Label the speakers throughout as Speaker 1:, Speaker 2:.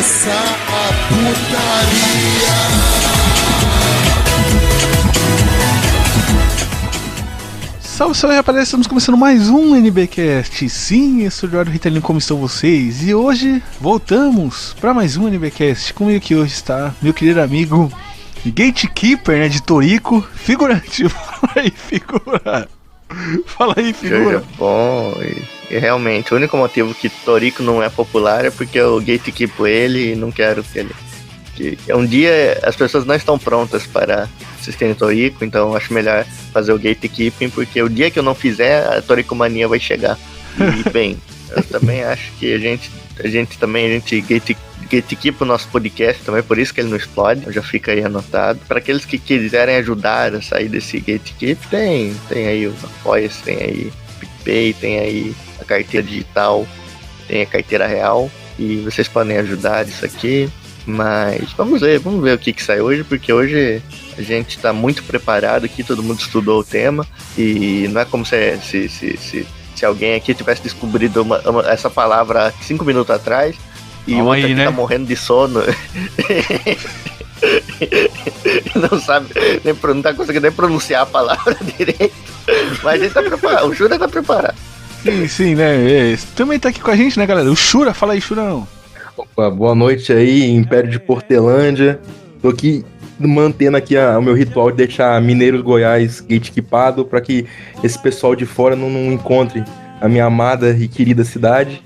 Speaker 1: começa a putaria.
Speaker 2: Salve, salve, rapaziada, estamos começando mais um NBcast. Sim, eu sou o Eduardo Ritalino, como estão vocês? E hoje voltamos para mais um NBcast. Comigo aqui hoje está meu querido amigo Gatekeeper, né, de Torico, figurante. Fala aí, figura. Fala aí, figura.
Speaker 3: Seja bom, e realmente, o único motivo que Torico não é popular é porque eu gatekeepo ele e não quero que ele... Que um dia as pessoas não estão prontas para assistirem Torico, então acho melhor fazer o gatekeeping, porque o dia que eu não fizer, a Toricomania vai chegar. E bem, eu também acho que a gente gatekeepa o nosso podcast também, por isso que ele não explode, já fica aí anotado. Para aqueles que quiserem ajudar a sair desse gatekeep, tem aí o Apoia-se, tem aí o PicPay, tem aí a carteira digital, tem a carteira real, e vocês podem ajudar isso aqui. Mas vamos ver o que sai hoje, porque hoje a gente tá muito preparado aqui, todo mundo estudou o tema, e não é como se alguém aqui tivesse descobrido essa palavra 5 minutos atrás, e o outro aqui, né, tá morrendo de sono. Não sabe, não tá conseguindo nem pronunciar a palavra direito, mas ele tá preparado, o Shura tá preparado.
Speaker 2: Sim, né, também tá aqui com a gente, né, galera, o Shura, fala aí, Shurão.
Speaker 4: Opa, boa noite aí, Império de Portelândia. Tô aqui mantendo aqui o meu ritual de deixar Mineiros Goiás gatekeepado para que esse pessoal de fora não encontre a minha amada e querida cidade.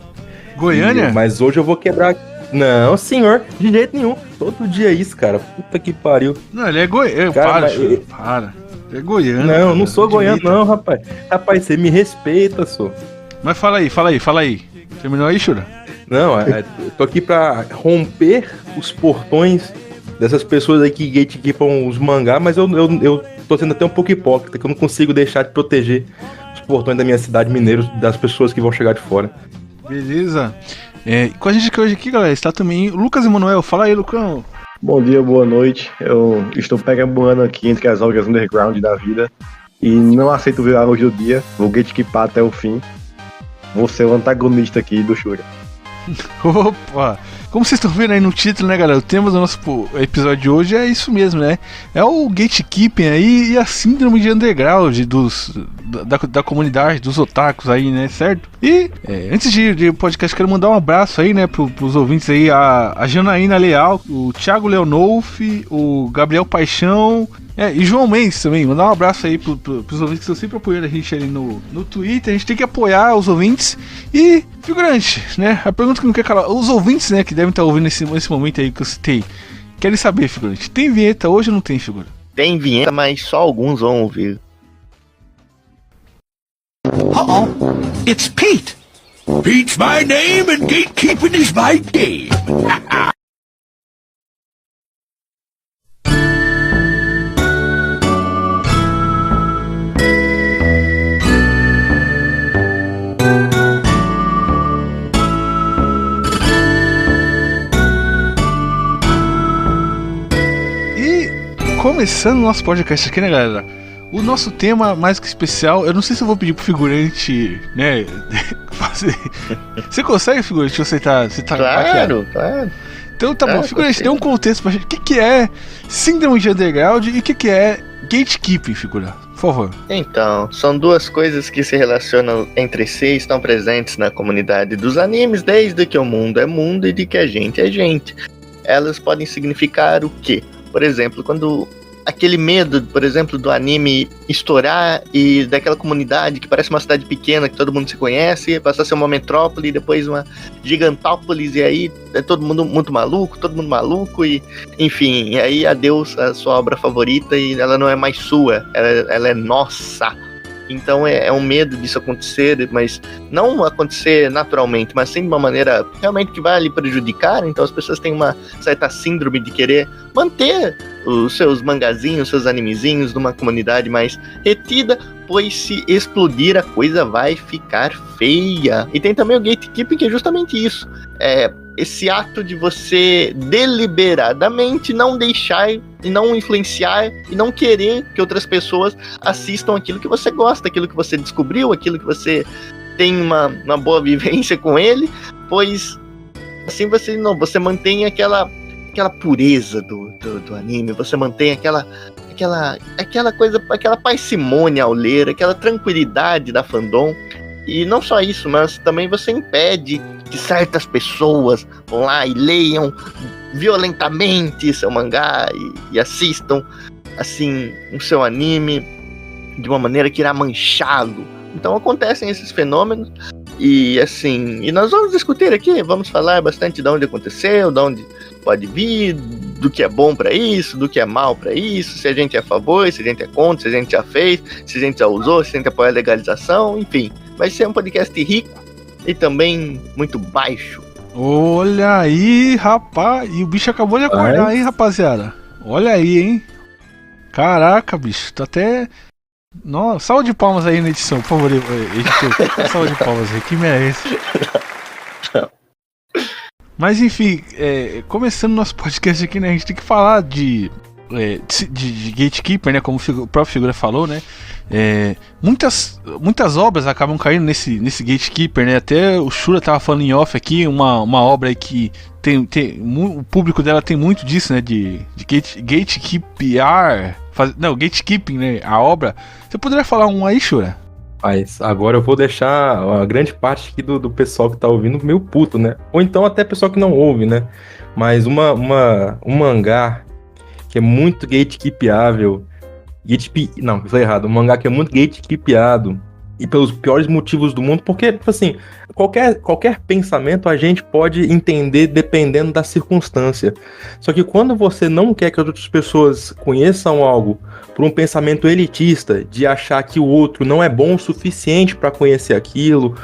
Speaker 2: Goiânia?
Speaker 4: Mas hoje eu vou quebrar... Não, senhor, de jeito nenhum. Todo dia é isso, cara. Puta que pariu.
Speaker 2: Não, ele é goiano. Para. Ele é goiano.
Speaker 4: Não,
Speaker 2: cara,
Speaker 4: não sou goiano não, rapaz. Rapaz, você me respeita, sou.
Speaker 2: Mas fala aí. Terminou aí, Shura?
Speaker 4: Não, eu tô aqui pra romper os portões dessas pessoas aí que gatekeepam os mangá, mas eu tô sendo até um pouco hipócrita, que eu não consigo deixar de proteger os portões da minha cidade Mineiros das pessoas que vão chegar de fora.
Speaker 2: Beleza. Com a gente hoje aqui, galera, está também o Lucas Emanuel. Fala aí, Lucão.
Speaker 5: Bom dia, boa noite. Eu estou perambulando aqui entre as obras underground da vida e não aceito virar hoje o dia. Vou gatekeepar até o fim. Vou ser o antagonista aqui do Shura.
Speaker 2: Opa! Como vocês estão vendo aí no título, né, galera? O tema do nosso episódio de hoje é isso mesmo, né? É o gatekeeping aí e a síndrome de underground da comunidade, dos otakus aí, né? Certo? E antes de podcast, quero mandar um abraço aí, né, pros ouvintes aí, a Janaína Leal, o Thiago Leonolfi, o Gabriel Paixão. E João Mendes também, mandar um abraço aí pros ouvintes que estão sempre apoiando a gente ali no Twitter. A gente tem que apoiar os ouvintes. E, figurante, né? A pergunta que não quer calar, os ouvintes, né, que devem estar ouvindo nesse momento aí que eu citei, querem saber, figurante, tem vinheta hoje ou não tem, figura?
Speaker 3: Tem vinheta, mas só alguns vão ouvir.
Speaker 1: It's Pete. Pete's my name and gatekeeping is my game.
Speaker 2: Começando o nosso podcast aqui, né, galera? O nosso tema mais que especial, eu não sei se eu vou pedir pro figurante, né, fazer. Você consegue, figurante? Você tá
Speaker 3: Claro.
Speaker 2: Então tá bom, figurante, dê um contexto pra gente. O que é síndrome de underground e o que é gatekeeping, figura? Por favor.
Speaker 3: Então, são duas coisas que se relacionam entre si e estão presentes na comunidade dos animes desde que o mundo é mundo e de que a gente é gente. Elas podem significar o quê? Por exemplo, quando aquele medo, por exemplo, do anime estourar e daquela comunidade que parece uma cidade pequena, que todo mundo se conhece, passar a ser uma metrópole, depois uma gigantópolis, e aí é todo mundo maluco, e enfim, e aí adeus a sua obra favorita e ela não é mais sua, ela é nossa. Então é um medo disso acontecer, mas não acontecer naturalmente, mas sim de uma maneira realmente que vai lhe prejudicar. Então as pessoas têm uma certa síndrome de querer manter os seus mangazinhos, os seus animezinhos numa comunidade mais retida, pois se explodir a coisa vai ficar feia. E tem também o gatekeeping, que é justamente isso. Esse ato de você deliberadamente não deixar e não influenciar e não querer que outras pessoas assistam aquilo que você gosta, aquilo que você descobriu, aquilo que você tem uma boa vivência com ele, pois assim você mantém aquela pureza do anime, você mantém aquela coisa, aquela parcimônia ao ler, aquela tranquilidade da fandom. E não só isso, mas também você impede que certas pessoas vão lá e leiam violentamente seu mangá e assistam assim o seu anime de uma maneira que irá manchá-lo. Então acontecem esses fenômenos e assim, e nós vamos discutir aqui, vamos falar bastante de onde aconteceu, de onde pode vir, do que é bom pra isso, do que é mal pra isso, se a gente é a favor, se a gente é contra, se a gente já fez, se a gente já usou, se a gente apoia a legalização, enfim. Vai ser um podcast rico e também muito baixo.
Speaker 2: Olha aí, rapaz. E o bicho acabou de acordar, hein, rapaziada? Olha aí, hein? Caraca, bicho. Tá até... Nossa, salva de palmas aí na edição, por favor, editor. Salva de palmas aí, que merece. Mas enfim, começando nosso podcast aqui, né? A gente tem que falar de Gatekeeper, né? Como o próprio Figura falou, né? Muitas obras acabam caindo nesse Gatekeeper, né? Até o Shura tava falando em off aqui, uma obra aí que o público dela tem muito disso, né? De gatekeepar, gatekeeping, né? A obra. Você poderia falar um aí, Shura?
Speaker 4: Mas agora eu vou deixar a grande parte aqui do pessoal que tá ouvindo meio puto, né? Ou então até pessoal que não ouve, né? Mas um mangá que é muito gatekeepiável. Não, eu falei errado. Um mangá que é muito gatekeepiado. E pelos piores motivos do mundo. Porque, tipo assim, qualquer pensamento a gente pode entender dependendo da circunstância. Só que quando você não quer que as outras pessoas conheçam algo por um pensamento elitista, de achar que o outro não é bom o suficiente para conhecer aquilo,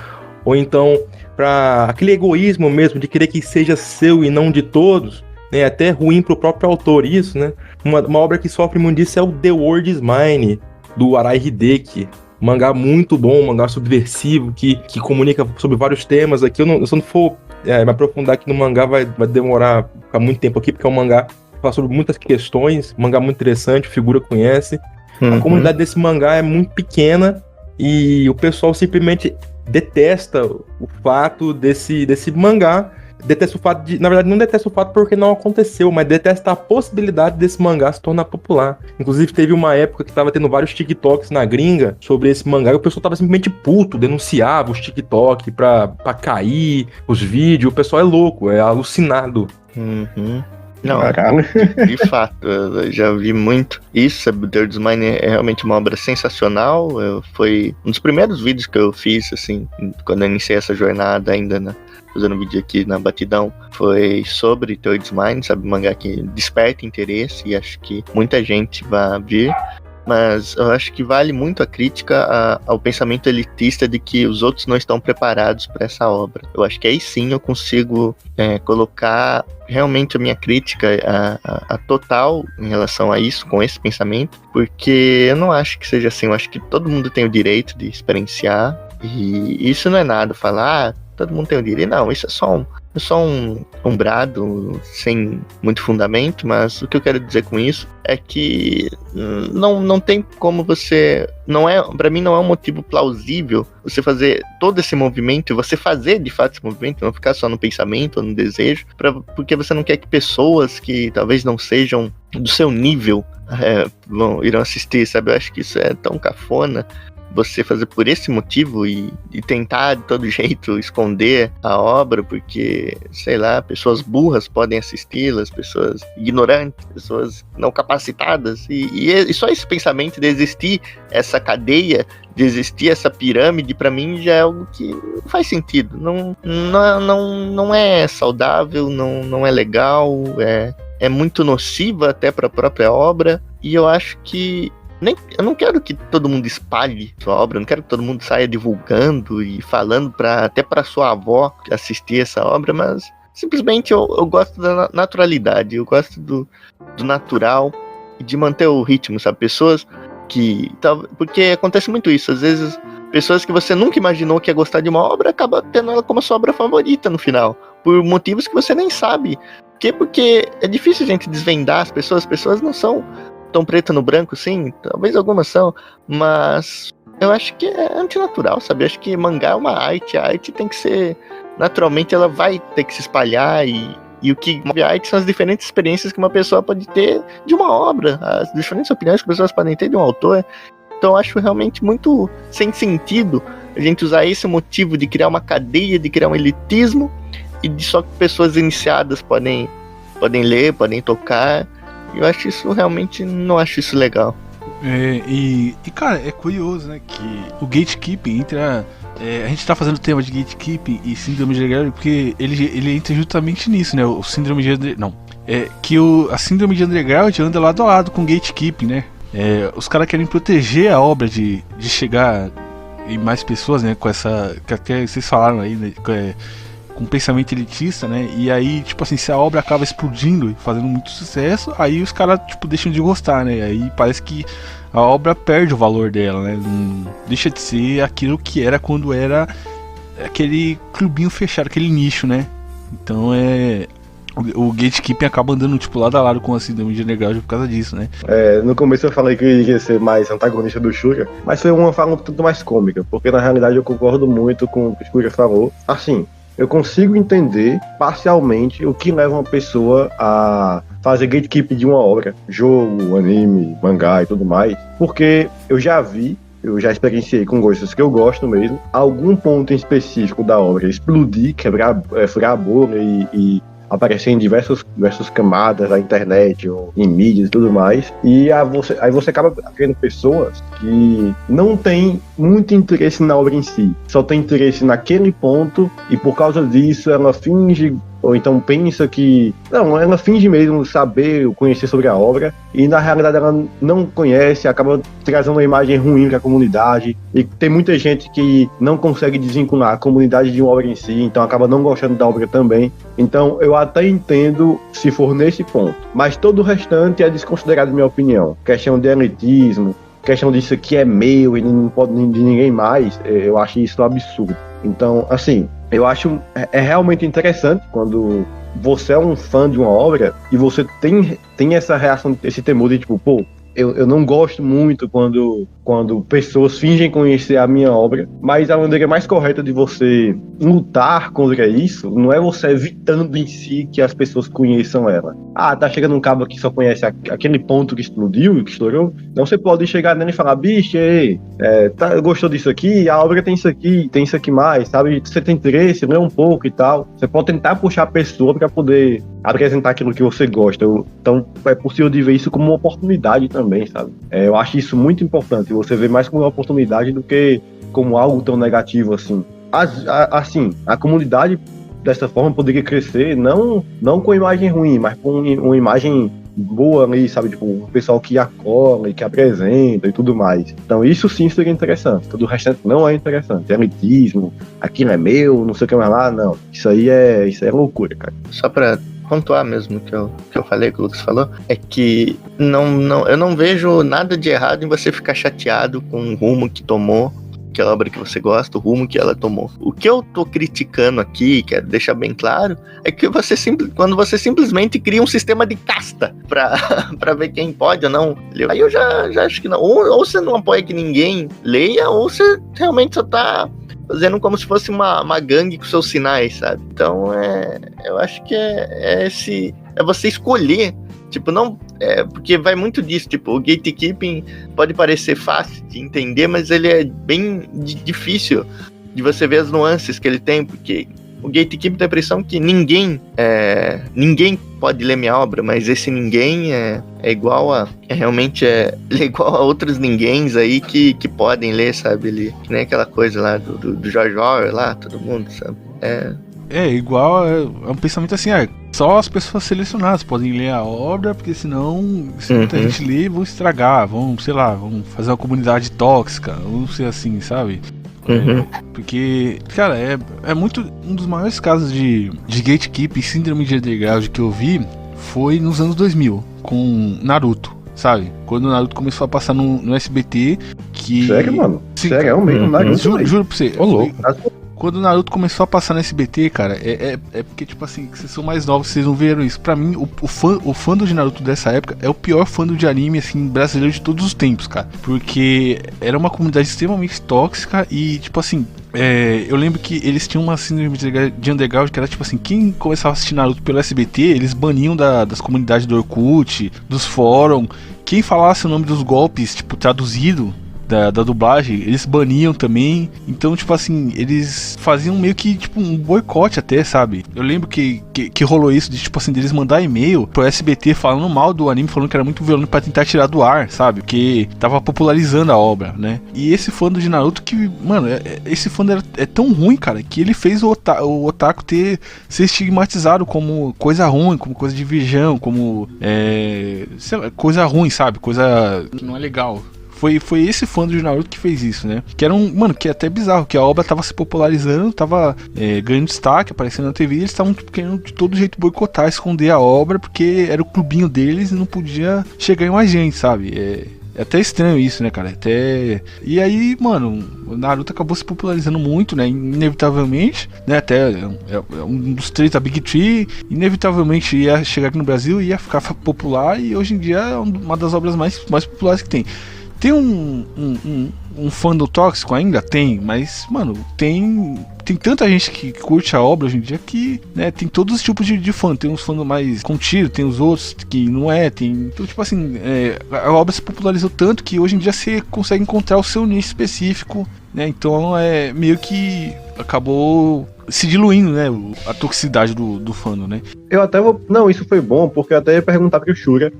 Speaker 4: ou então para aquele egoísmo mesmo de querer que seja seu e não de todos, né? Até ruim pro próprio autor isso, né? Uma obra que sofre muito disso é o The World is Mine, do Arai Hideki. Um mangá muito bom, um mangá subversivo, que comunica sobre vários temas aqui. Se eu não for me aprofundar aqui no mangá, vai demorar ficar muito tempo aqui, porque é um mangá que fala sobre muitas questões, um mangá muito interessante, Figura conhece. A comunidade desse mangá é muito pequena e o pessoal simplesmente detesta o fato desse mangá. Detesta o fato na verdade, não detesta o fato porque não aconteceu, mas detesta a possibilidade desse mangá se tornar popular. Inclusive, teve uma época que tava tendo vários TikToks na gringa sobre esse mangá e o pessoal tava simplesmente puto, denunciava os TikTok pra cair os vídeos. O pessoal é louco, é alucinado.
Speaker 3: Não, de fato, eu já vi muito isso. The World is Mine é realmente uma obra sensacional. Foi um dos primeiros vídeos que eu fiz, assim, quando eu iniciei essa jornada ainda fazendo um vídeo aqui na Batidão, foi sobre The World is Mine, sabe, um mangá que desperta interesse e acho que muita gente vai vir, mas eu acho que vale muito a crítica ao pensamento elitista de que os outros não estão preparados para essa obra. Eu acho que aí sim eu consigo colocar realmente a minha crítica a total em relação a isso, com esse pensamento, porque eu não acho que seja assim. Eu acho que todo mundo tem o direito de experienciar e isso não é nada, falar todo mundo tem o direito. Não, isso é só um brado sem muito fundamento, mas o que eu quero dizer com isso é que não tem como você... Pra mim não é um motivo plausível você fazer todo esse movimento, você fazer de fato esse movimento, não ficar só no pensamento ou no desejo, porque você não quer que pessoas que talvez não sejam do seu nível irão assistir, sabe? Eu acho que isso é tão cafona, você fazer por esse motivo e tentar de todo jeito esconder a obra, porque, sei lá, pessoas burras podem assisti-las, pessoas ignorantes, pessoas não capacitadas, e só esse pensamento de existir essa cadeia, de existir essa pirâmide, pra mim já é algo que não faz sentido, não é saudável, não é legal, é muito nociva até pra própria obra, e eu acho que eu não quero que todo mundo espalhe sua obra, eu não quero que todo mundo saia divulgando e falando até pra sua avó assistir essa obra, mas simplesmente eu gosto da naturalidade, eu gosto do natural e de manter o ritmo, sabe? Pessoas porque acontece muito isso, às vezes pessoas que você nunca imaginou que ia gostar de uma obra, acaba tendo ela como a sua obra favorita no final, por motivos que você nem sabe. Porque é difícil a gente desvendar as pessoas não são tão preto no branco, sim, talvez algumas são, mas eu acho que é antinatural, sabe? Eu acho que mangá é uma arte, a arte tem que ser naturalmente ela vai ter que se espalhar e o que move a arte são as diferentes experiências que uma pessoa pode ter de uma obra, as diferentes opiniões que as pessoas podem ter de um autor. Então eu acho realmente muito sem sentido a gente usar esse motivo de criar uma cadeia, de criar um elitismo, e de só que pessoas iniciadas podem ler, podem tocar. Eu acho isso realmente, não acho isso legal.
Speaker 2: Cara, é curioso, né, que o gatekeeping entra... a gente tá fazendo o tema de gatekeeping e síndrome de Underground porque ele entra justamente nisso, né, o síndrome de Underground. A síndrome de Underground anda lado a lado com o gatekeeping, né. Os caras querem proteger a obra de chegar em mais pessoas, né, com essa... que até vocês falaram aí, né, com pensamento elitista, né? E aí, tipo assim, se a obra acaba explodindo e fazendo muito sucesso, aí os caras, tipo, deixam de gostar, né? Aí parece que a obra perde o valor dela, né? Não deixa de ser aquilo que era quando era aquele clubinho fechado, aquele nicho, né? Então o gatekeeping acaba andando, tipo, lado a lado com a síndrome de Underground por causa disso, né?
Speaker 5: No começo eu falei que eu ia ser mais antagonista do Shura, mas foi uma fala um tanto mais cômica, porque na realidade eu concordo muito com o que o Shura falou. Assim, eu consigo entender parcialmente o que leva uma pessoa a fazer gatekeeping de uma obra, jogo, anime, mangá e tudo mais, porque eu já experienciei com gostos que eu gosto mesmo, algum ponto em específico da obra explodir, furar a bolha e aparecer em diversas camadas da internet ou em mídias e tudo mais, e aí você acaba criando pessoas que não têm muito interesse na obra em si, só tem interesse naquele ponto, e por causa disso ela finge, ou então pensa que... Não, ela finge mesmo saber, conhecer sobre a obra, e na realidade ela não conhece, acaba trazendo uma imagem ruim para a comunidade, e tem muita gente que não consegue desvincular a comunidade de uma obra em si, então acaba não gostando da obra também. Então eu até entendo se for nesse ponto, mas todo o restante é desconsiderado, na minha opinião. Questão de elitismo, questão disso aqui é meu e não pode de ninguém mais, eu acho isso um absurdo. Então, assim, eu acho realmente interessante quando você é um fã de uma obra e você tem essa reação, esse temor de tipo, pô, eu não gosto muito quando pessoas fingem conhecer a minha obra, mas a maneira mais correta de você lutar contra isso não é você evitando em si que as pessoas conheçam ela. Ah, tá chegando um cabo que só conhece aquele ponto que explodiu, que estourou. Então você pode chegar nele e falar, bicho, gostou disso aqui? A obra tem isso aqui mais, sabe? Você tem interesse, lê um pouco e tal. Você pode tentar puxar a pessoa para poder apresentar aquilo que você gosta. Então é possível de ver isso como uma oportunidade também, sabe? Eu acho isso muito importante. Você vê mais como uma oportunidade do que como algo tão negativo assim. Assim, a comunidade dessa forma poderia crescer não com imagem ruim, mas com uma imagem boa ali, sabe? Tipo, o pessoal que acolhe, que apresenta e tudo mais. Então isso sim seria interessante. Todo o restante não é interessante. Elitismo, aquilo é meu, não sei o que mais lá, não. Isso aí é loucura, cara.
Speaker 3: Só pra pontuar mesmo que eu falei, que o Lucas falou, é que eu não vejo nada de errado em você ficar chateado com o rumo que tomou aquela obra que você gosta, o rumo que ela tomou. O que eu tô criticando aqui, quero deixar bem claro, é que quando você simplesmente cria um sistema de casta pra ver quem pode ou não ler. Aí eu já acho que não. Ou você não apoia que ninguém leia, ou você realmente só tá fazendo como se fosse uma gangue com seus sinais, sabe? Então eu acho que é você escolher. Tipo, não... porque vai muito disso, tipo, o gatekeeping pode parecer fácil de entender, mas ele é bem difícil de você ver as nuances que ele tem, porque o gatekeeping tem a impressão que ninguém pode ler minha obra, mas esse ninguém é igual a... realmente é igual a outros ninguéms aí que podem ler, sabe? Ele, que nem aquela coisa lá do George Orwell lá, todo mundo, sabe?
Speaker 2: Igual, é um pensamento assim, só as pessoas selecionadas podem ler a obra, porque senão, se muita gente ler, vão estragar, vão fazer uma comunidade tóxica, vão ser assim, sabe? Porque, cara, é muito... Um dos maiores casos de gatekeeping, síndrome de Underground que eu vi foi nos anos 2000, com Naruto, sabe? Quando o Naruto começou a passar no SBT, que...
Speaker 5: Sério, mano?
Speaker 2: Sim,
Speaker 5: Sério, mesmo, Naruto.
Speaker 2: Juro pra você.
Speaker 4: Ô, louco.
Speaker 2: quando o Naruto começou a passar no SBT, cara, é porque, tipo assim, vocês são mais novos, vocês não viram isso. Pra mim, o fandom de Naruto dessa época é o pior fandom de anime, assim, brasileiro de todos os tempos, cara. Porque era uma comunidade extremamente tóxica e, tipo assim, eu lembro que eles tinham uma síndrome de underground que era tipo assim, quem começava a assistir Naruto pelo SBT, eles baniam das comunidades do Orkut, dos fóruns. Quem falasse o nome dos golpes, tipo, traduzido da dublagem, eles baniam também. Então, tipo assim, eles faziam meio que, tipo, um boicote até, sabe? Eu lembro que rolou isso, de, tipo assim, deles mandar e-mail pro SBT falando mal do anime, falando que era muito violento pra tentar tirar do ar, sabe? Porque tava popularizando a obra, né? E esse fandom de Naruto que, mano, esse fandom é tão ruim, cara, que ele fez o otaku ser estigmatizado como coisa ruim, como coisa de virgão, como, sei lá, coisa ruim, sabe? Coisa que não é legal. Foi esse fã de Naruto que fez isso, né? Que era mano, que é até bizarro, que a obra tava se popularizando, tava ganhando destaque, aparecendo na TV, e eles estavam querendo de todo jeito boicotar, esconder a obra, porque era o clubinho deles e não podia chegar em mais gente, sabe? É até estranho isso, né, cara? E aí, mano, o Naruto acabou se popularizando muito, né? Inevitavelmente, né? Até um dos três da Big Tree, inevitavelmente ia chegar aqui no Brasil, ia ficar popular, e hoje em dia é uma das obras mais populares que tem. Tem um fandom tóxico ainda? Tem, mas, mano, tem tanta gente que curte a obra hoje em dia que, né, tem todos os tipos de fã. Tem uns fãs mais contidos, tem os outros que não tem. Então, tipo assim, a obra se popularizou tanto que hoje em dia você consegue encontrar o seu nicho específico, né? Então, meio que acabou se diluindo, né, a toxicidade do fandom, né?
Speaker 5: Eu até vou... Não, isso foi bom, porque eu até ia perguntar pro Shura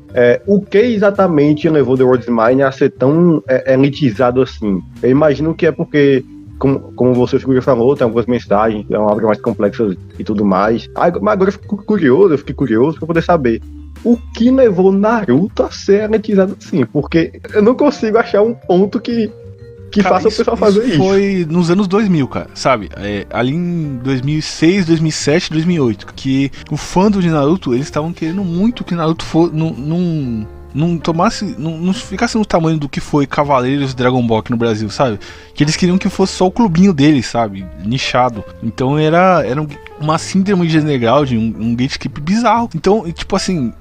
Speaker 5: o que exatamente levou The World's Mine a ser tão elitizado assim. Eu imagino que é porque, como você falou, tem algumas mensagens, é uma obra mais complexa e tudo mais. Mas agora eu fiquei curioso pra poder saber o que levou Naruto a ser elitizado assim, porque eu não consigo achar um ponto que
Speaker 2: cara,
Speaker 5: faça o pessoal fazer isso.
Speaker 2: Foi nos anos 2000, cara, sabe? Ali em 2006, 2007, 2008, que o fandom de Naruto, eles estavam querendo muito que Naruto não tomasse, não ficasse no tamanho do que foi Cavaleiros Dragon Ball aqui no Brasil, sabe? Que eles queriam que fosse só o clubinho deles, sabe? Nichado. Então era uma síndrome de underground, um gatekeep bizarro. Então, tipo assim,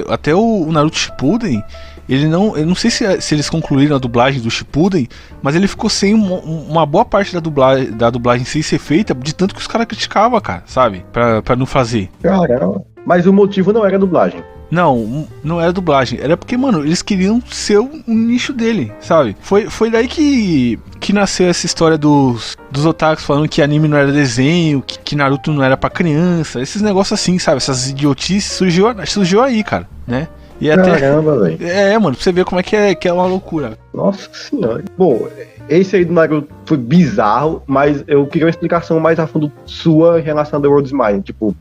Speaker 2: até o Naruto Shippuden, eu não sei se eles concluíram a dublagem do Shippuden, mas ele ficou sem uma boa parte da dublagem sem ser feita, de tanto que os caras criticavam, cara, sabe? Pra não fazer.
Speaker 5: Caramba. Mas o motivo não era a dublagem.
Speaker 2: Não era dublagem. Era porque, mano, eles queriam ser um nicho dele, sabe? Foi daí que nasceu essa história dos otakus falando que anime não era desenho, que Naruto não era pra criança. Esses negócios assim, sabe? Essas idiotices surgiu aí, cara, né? E
Speaker 5: caramba, velho.
Speaker 2: Mano, pra você ver como é que é uma loucura.
Speaker 5: Nossa senhora. Bom, esse aí do Naruto foi bizarro, mas eu queria uma explicação mais a fundo sua em relação a The World's Mine. Tipo,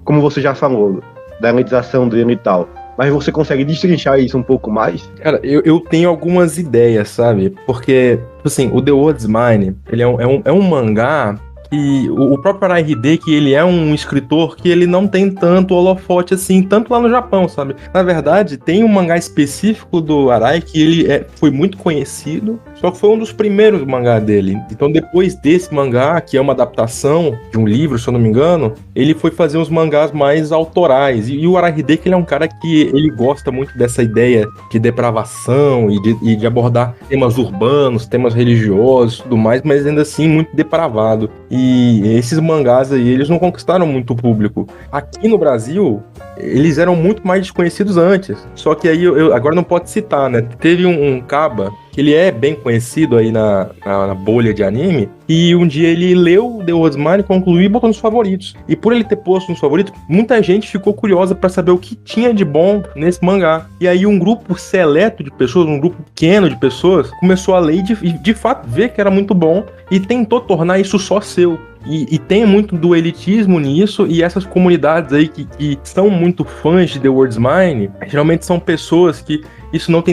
Speaker 5: como você já falou, da elitização dele e tal. Mas você consegue destrinchar isso um pouco mais?
Speaker 4: Cara, eu tenho algumas ideias, sabe? Porque, assim, o The World's Mine, ele é um mangá que o próprio Arai Hideki, ele é um escritor que ele não tem tanto holofote assim, tanto lá no Japão, sabe? Na verdade, tem um mangá específico do Arai que ele foi muito conhecido, só que foi um dos primeiros mangá dele. Então, depois desse mangá, que é uma adaptação de um livro, se eu não me engano, ele foi fazer uns mangás mais autorais. E o Arai Hideki, ele é um cara que ele gosta muito dessa ideia de depravação e de abordar temas urbanos, temas religiosos e tudo mais, mas ainda assim muito depravado. E esses mangás aí, eles não conquistaram muito o público. Aqui no Brasil, eles eram muito mais desconhecidos antes. Só que aí, eu agora não pode citar, né? Teve um caba, que ele é bem conhecido aí na bolha de anime, e um dia ele leu The World's Mine, concluiu e botou nos favoritos. E por ele ter posto nos favoritos, muita gente ficou curiosa pra saber o que tinha de bom nesse mangá. E aí um grupo seleto de pessoas, um grupo pequeno de pessoas, começou a ler e de fato ver que era muito bom e tentou tornar isso só seu. E tem muito do elitismo nisso, e essas comunidades aí que são muito fãs de The World's Mine, geralmente são pessoas que isso não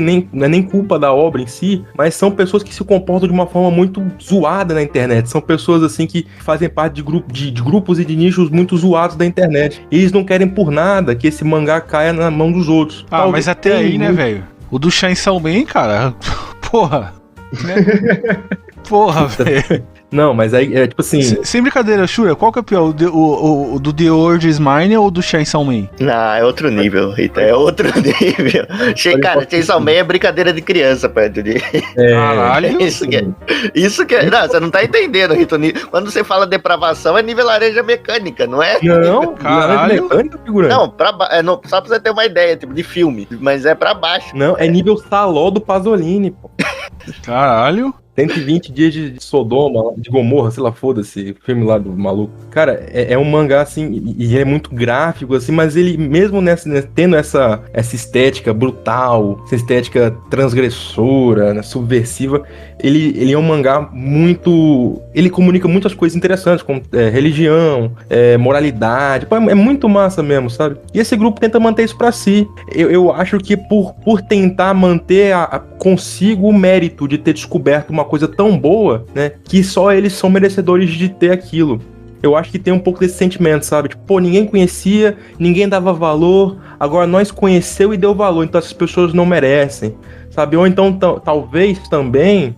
Speaker 4: é nem culpa da obra em si, mas são pessoas que se comportam de uma forma muito zoada na internet. São pessoas assim que fazem parte de grupos e de nichos muito zoados da internet. E eles não querem por nada que esse mangá caia na mão dos outros.
Speaker 2: Mas até aí, né, velho? O do Chainsaw Man, cara, porra, né? Porra, velho.
Speaker 4: Não, mas aí é tipo assim.
Speaker 2: Sem brincadeira, Shura, qual que é pior? O do The World Is Mine ou do Chainsaw Man?
Speaker 3: Não, é outro nível, Rita. É outro nível. Cara, Chainsaw Man é brincadeira de criança perto de.
Speaker 2: Caralho.
Speaker 3: Isso que é. Não, você não tá entendendo, Rita. Quando você fala depravação, é nível laranja mecânica, não é?
Speaker 4: Não,
Speaker 2: Caralho.
Speaker 4: mecânica, figurante.
Speaker 3: Não, só pra você ter uma ideia, tipo, de filme. Mas é pra baixo.
Speaker 4: Não, é nível Saló do Pasolini, pô.
Speaker 2: Caralho.
Speaker 4: 120 dias de Sodoma, de Gomorra, sei lá, foda-se, filme lá do maluco. Cara, é um mangá, assim, e é muito gráfico, assim, mas ele, mesmo tendo essa estética brutal, essa estética transgressora, né, subversiva, ele é um mangá muito... Ele comunica muitas coisas interessantes, como religião, moralidade, pô, é muito massa mesmo, sabe? E esse grupo tenta manter isso pra si. Eu acho que por tentar manter consigo o mérito de ter descoberto uma coisa tão boa, né, que só eles são merecedores de ter aquilo. Eu acho que tem um pouco desse sentimento, sabe? Tipo, pô, ninguém conhecia, ninguém dava valor, agora nós conheceu e deu valor, então essas pessoas não merecem, sabe? Ou então, talvez também,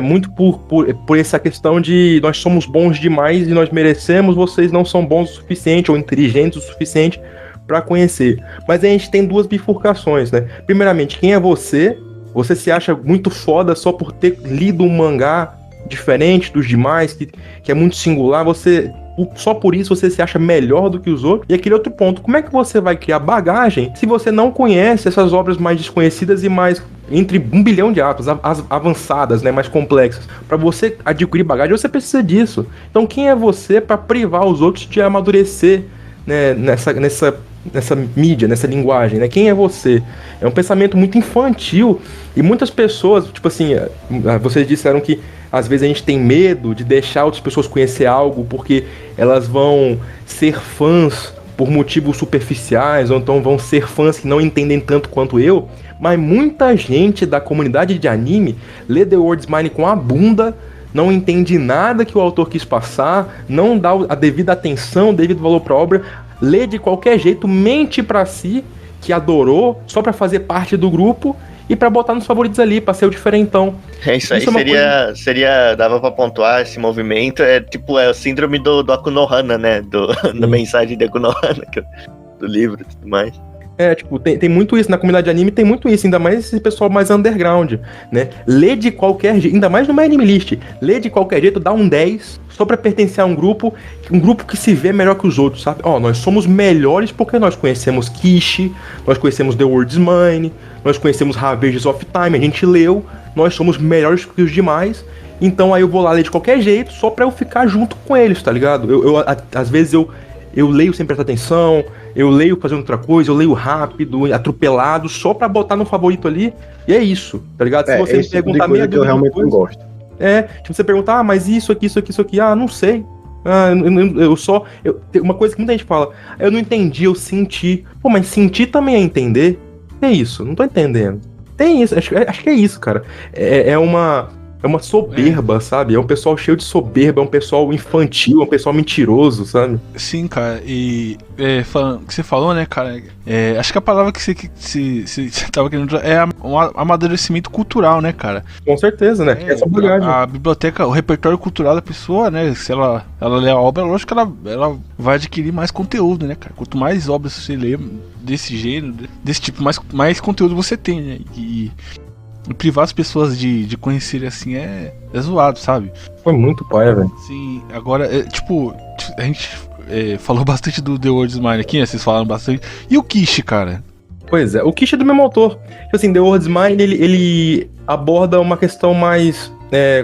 Speaker 4: muito por essa questão de nós somos bons demais e nós merecemos, vocês não são bons o suficiente ou inteligentes o suficiente para conhecer. Mas aí a gente tem duas bifurcações, né? Primeiramente, quem é você? Você se acha muito foda só por ter lido um mangá diferente dos demais, que é muito singular, só por isso você se acha melhor do que os outros. E aquele outro ponto, como é que você vai criar bagagem se você não conhece essas obras mais desconhecidas e mais, entre 1 bilhão de aspas, as avançadas, né, mais complexas? Para você adquirir bagagem, você precisa disso. Então quem é você para privar os outros de amadurecer, né, nessa mídia, nessa linguagem, né? Quem é você? É um pensamento muito infantil e muitas pessoas, tipo assim, vocês disseram que às vezes a gente tem medo de deixar outras pessoas conhecer algo porque elas vão ser fãs por motivos superficiais ou então vão ser fãs que não entendem tanto quanto eu, mas muita gente da comunidade de anime lê The World Is Mine com a bunda, não entende nada que o autor quis passar, não dá a devida atenção, o devido valor para a obra, lê de qualquer jeito, mente pra si que adorou, só pra fazer parte do grupo e pra botar nos favoritos ali, pra ser o diferentão.
Speaker 3: Isso aí seria, dava pra pontuar esse movimento, tipo, é o síndrome do Akunohana, né, da mensagem de Akunohana, do livro e tudo mais.
Speaker 4: Tipo, tem muito isso, na comunidade de anime tem muito isso, ainda mais esse pessoal mais underground, né? Lê de qualquer jeito, ainda mais no My Anime List, lê de qualquer jeito, dá um 10, só pra pertencer a um grupo que se vê melhor que os outros, sabe? Nós somos melhores porque nós conhecemos Kishi, nós conhecemos The World Is Mine, nós conhecemos Ravages of Time, a gente leu, nós somos melhores que os demais, então aí eu vou lá ler de qualquer jeito, só pra eu ficar junto com eles, tá ligado? Às vezes eu leio sem prestar atenção, eu leio fazendo outra coisa, eu leio rápido, atropelado, só pra botar no favorito ali, e é isso, tá ligado? Se você me perguntar meia
Speaker 5: que eu realmente não gosto.
Speaker 4: Tipo, você perguntar, mas isso aqui, não sei. Uma coisa que muita gente fala, eu não entendi, eu senti. Pô, mas sentir também é entender? É isso, não tô entendendo. Tem isso, acho que é isso, cara. É uma soberba, sabe? É um pessoal cheio de soberba, é um pessoal infantil, é um pessoal mentiroso, sabe?
Speaker 2: Sim, cara, e falando que você falou, né, cara, acho que a palavra que você tava querendo é um amadurecimento cultural, né, cara?
Speaker 4: Com certeza, né? Essa bagagem.
Speaker 2: A biblioteca, o repertório cultural da pessoa, né, se ela lê a obra, lógico que ela vai adquirir mais conteúdo, né, cara? Quanto mais obras você lê desse gênero, desse tipo, mais conteúdo você tem, né? E privar as pessoas de conhecerem assim é zoado, sabe?
Speaker 4: Foi muito paia, velho.
Speaker 2: Sim, agora, a gente falou bastante do The World Is Mine aqui, né? Vocês falaram bastante. E o Kishi, cara?
Speaker 4: Pois é, o Kishi é do mesmo autor. Tipo assim, The World Is Mine, ele aborda uma questão mais,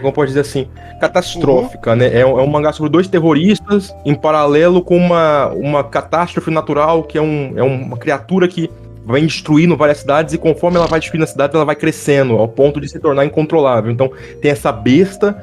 Speaker 4: como pode dizer assim, catastrófica, né? É um mangá sobre 2 terroristas em paralelo com uma catástrofe natural, que é uma criatura que vai destruindo várias cidades e conforme ela vai destruindo a cidade, ela vai crescendo ao ponto de se tornar incontrolável. Então tem essa besta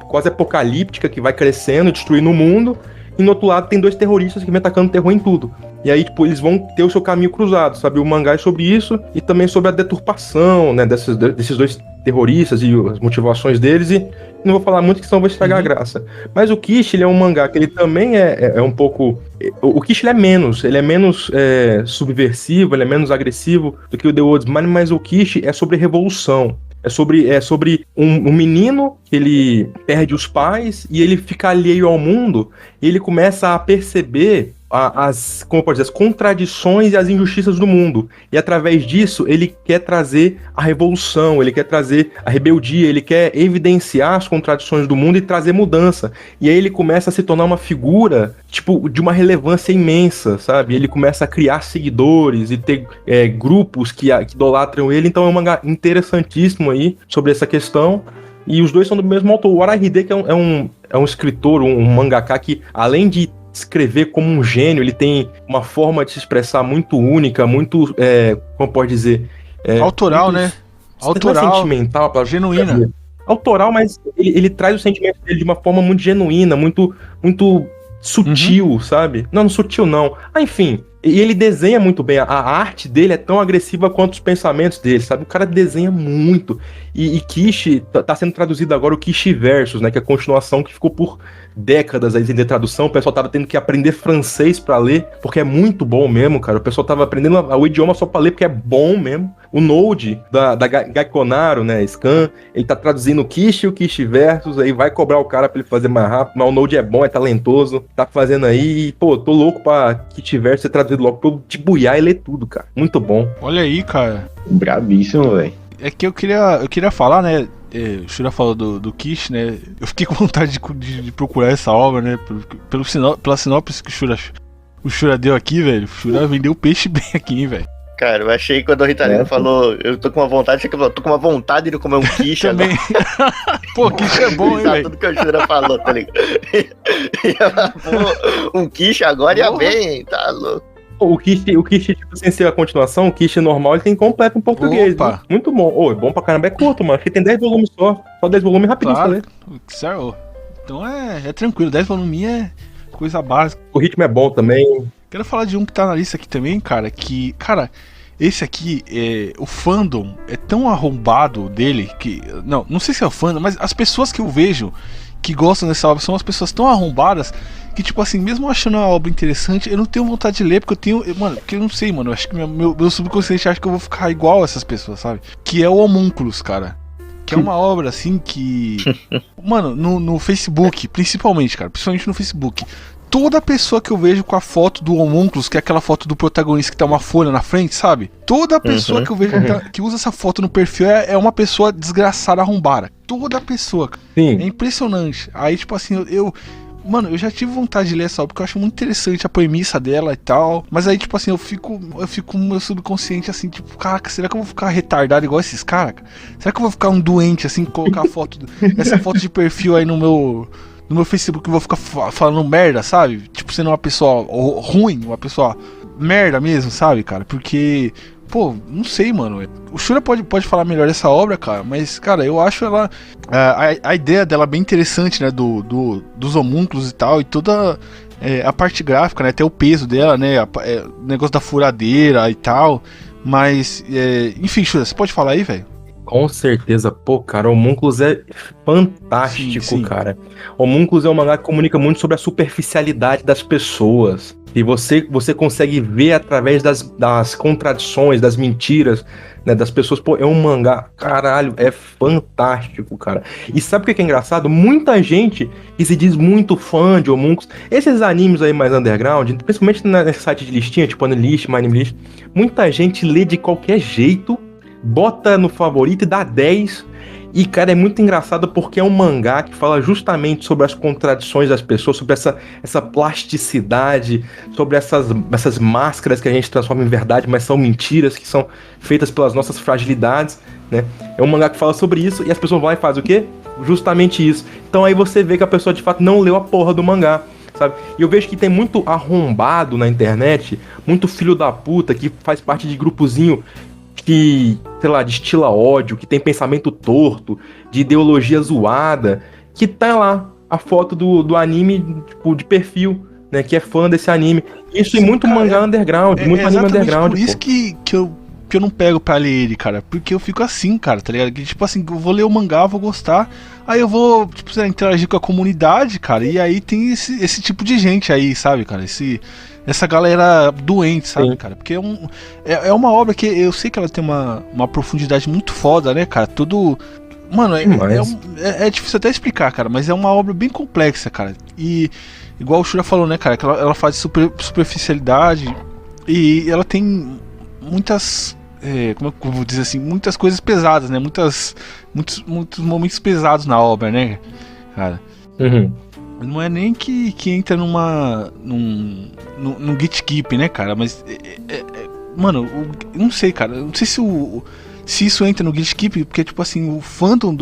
Speaker 4: quase apocalíptica que vai crescendo, destruindo o mundo, e no outro lado tem 2 terroristas que vêm atacando terror em tudo. E aí, tipo, eles vão ter o seu caminho cruzado, sabe? O mangá é sobre isso e também sobre a deturpação, né, desses 2 terroristas e as motivações deles, e não vou falar muito que senão vou estragar a graça. Mas o Kishi, ele é um mangá que ele também é um pouco... O Kishi, ele é menos subversivo, ele é menos agressivo do que o The World Is Mine, mas o Kishi é sobre revolução. É sobre um menino que ele perde os pais e ele fica alheio ao mundo e ele começa a perceber como pode dizer, as contradições e as injustiças do mundo. E através disso, ele quer trazer a revolução, ele quer trazer a rebeldia, ele quer evidenciar as contradições do mundo e trazer mudança. E aí ele começa a se tornar uma figura, tipo, de uma relevância imensa, sabe? Ele começa a criar seguidores e ter grupos que idolatram ele. Então é um mangá interessantíssimo aí sobre essa questão. E os dois são do mesmo autor. O Arahide, que é um escritor, um mangaka que, além de escrever como um gênio, ele tem uma forma de se expressar muito única, muito, como pode dizer...
Speaker 2: autoral, muito, né? Autoral,
Speaker 4: sentimental,
Speaker 2: genuína.
Speaker 4: Autoral, mas ele traz o sentimento dele de uma forma muito genuína, muito sutil, sabe? Não sutil não. Enfim, e ele desenha muito bem. A arte dele é tão agressiva quanto os pensamentos dele, sabe? O cara desenha muito. E Kishi, tá sendo traduzido agora o Kishi Versus, né? Que é a continuação que ficou por décadas aí sem ter tradução. O pessoal tava tendo que aprender francês pra ler, porque é muito bom mesmo, cara. O pessoal tava aprendendo o idioma só pra ler, porque é bom mesmo. O Node, da Gaikonaro, né, Scan, ele tá traduzindo o Kishi Versus, aí vai cobrar o cara pra ele fazer mais rápido, mas o Node é bom, é talentoso, tá fazendo aí, e, pô, tô louco pra Kishi Versus ser traduzido logo pra eu tibuiar e ler tudo, cara. Muito bom.
Speaker 2: Olha aí, cara.
Speaker 5: Brabíssimo, velho.
Speaker 2: É que eu queria falar, né, o Shura falou do Kishi, né, eu fiquei com vontade de procurar essa obra, né, pela sinopse que o Shura deu aqui, velho. O Shura vendeu o peixe bem aqui, hein, velho.
Speaker 3: Cara, eu achei quando o Ritalino falou, eu tô com uma vontade, achei que eu falou, tô com uma vontade de comer um quiche
Speaker 2: também. Pô, quiche é bom, hein, velho?
Speaker 3: Tudo que o Shura falou, tá ligado? Um quiche agora ia bem, hein? Tá louco.
Speaker 4: O quiche, tipo, sem ser a continuação, o quiche normal, ele tem completo em português. Né? Muito bom. É bom pra caramba, é curto, mano. Acho que tem 10 volumes só 10 volumes rapidinho,
Speaker 2: claro. Sério? Então é tranquilo, 10 volumes é coisa básica.
Speaker 4: O ritmo é bom também.
Speaker 2: Quero falar de um que tá na lista aqui também, cara, esse aqui, o fandom é tão arrombado dele que... Não sei se é o fandom, mas as pessoas que eu vejo que gostam dessa obra são as pessoas tão arrombadas que, tipo assim, mesmo achando a obra interessante, eu não tenho vontade de ler, porque porque eu não sei, mano, eu acho que meu subconsciente acha que eu vou ficar igual a essas pessoas, sabe? Que é o Homúnculos, cara. Que é uma obra, assim, que... Mano, no Facebook, principalmente no Facebook... Toda pessoa que eu vejo com a foto do Homúnculos, que é aquela foto do protagonista que tá uma folha na frente, sabe? Toda pessoa que eu vejo que usa essa foto no perfil é uma pessoa desgraçada, arrombada. Toda pessoa. Sim. É impressionante. Aí, tipo assim, Mano, eu já tive vontade de ler essa obra, porque eu acho muito interessante a premissa dela e tal. Mas aí, tipo assim, eu fico no meu subconsciente assim, tipo, caraca, será que eu vou ficar retardado igual esses caras? Será que eu vou ficar um doente, assim, colocar essa foto de perfil aí no meu Facebook, eu vou ficar falando merda, sabe? Tipo, sendo uma pessoa ruim, uma pessoa merda mesmo, sabe, cara? Porque, pô, não sei, mano. O Shura pode falar melhor dessa obra, cara, mas, cara, eu acho ela... A ideia dela bem interessante, né? Dos homúnculos e tal, e toda a parte gráfica, né? Até o peso dela, né? O negócio da furadeira e tal. Mas, enfim, Shura, você pode falar aí, velho?
Speaker 4: Com certeza, pô, cara, Homúnculos é fantástico, sim. Cara. Homúnculos é um mangá que comunica muito sobre a superficialidade das pessoas. E você consegue ver através das contradições, das mentiras, né, das pessoas. Pô, é um mangá, caralho, é fantástico, cara. E sabe o que é engraçado? Muita gente que se diz muito fã de Homúnculos, esses animes aí mais underground, principalmente nesse site de listinha, tipo Anilist, MyAnimeList, muita gente lê de qualquer jeito, bota no favorito e dá 10. E, cara, é muito engraçado porque é um mangá que fala justamente sobre as contradições das pessoas, sobre essa plasticidade, sobre essas máscaras que a gente transforma em verdade, mas são mentiras que são feitas pelas nossas fragilidades, né? É um mangá que fala sobre isso e as pessoas vão lá e fazem o quê? Justamente isso. Então aí você vê que a pessoa de fato não leu a porra do mangá, sabe? E eu vejo que tem muito arrombado na internet, muito filho da puta que faz parte de grupozinho que, sei lá, destila ódio, que tem pensamento torto, de ideologia zoada, que tá lá a foto do anime, tipo, de perfil, né, que é fã desse anime. Isso e muito mangá underground, muito anime underground.
Speaker 2: Por isso que eu que eu não pego pra ler ele, cara? Porque eu fico assim, cara, tá ligado? Que, tipo assim, eu vou ler o mangá, vou gostar, aí eu vou, tipo, sei lá, interagir com a comunidade, cara, e aí tem esse tipo de gente aí, sabe, cara? Essa galera doente, sabe,
Speaker 4: Sim.
Speaker 2: cara? Porque é uma obra que eu sei que ela tem uma profundidade muito foda, né, cara? Tudo. Mano, é difícil até explicar, cara, mas é uma obra bem complexa, cara. E, igual o Shura falou, né, cara, que ela faz de superficialidade e ela tem muitas. Como eu vou dizer assim? Muitas coisas pesadas, né? Muitos momentos pesados na obra, né, cara?
Speaker 4: Uhum.
Speaker 2: Não é nem que entra num gatekeeping, né, cara? Mas, mano, não sei, cara. Não sei se isso entra no gatekeeping, porque, tipo assim, o fandom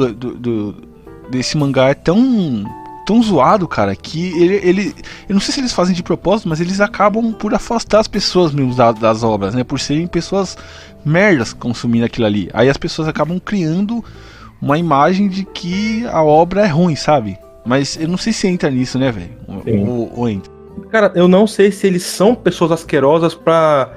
Speaker 2: desse mangá é tão zoado, cara, que eu não sei se eles fazem de propósito, mas eles acabam por afastar as pessoas mesmo das obras, né? Por serem pessoas merdas consumindo aquilo ali. Aí as pessoas acabam criando uma imagem de que a obra é ruim, sabe? Mas eu não sei se entra nisso, né, velho? Ou entra.
Speaker 4: Cara, eu não sei se eles são pessoas asquerosas pra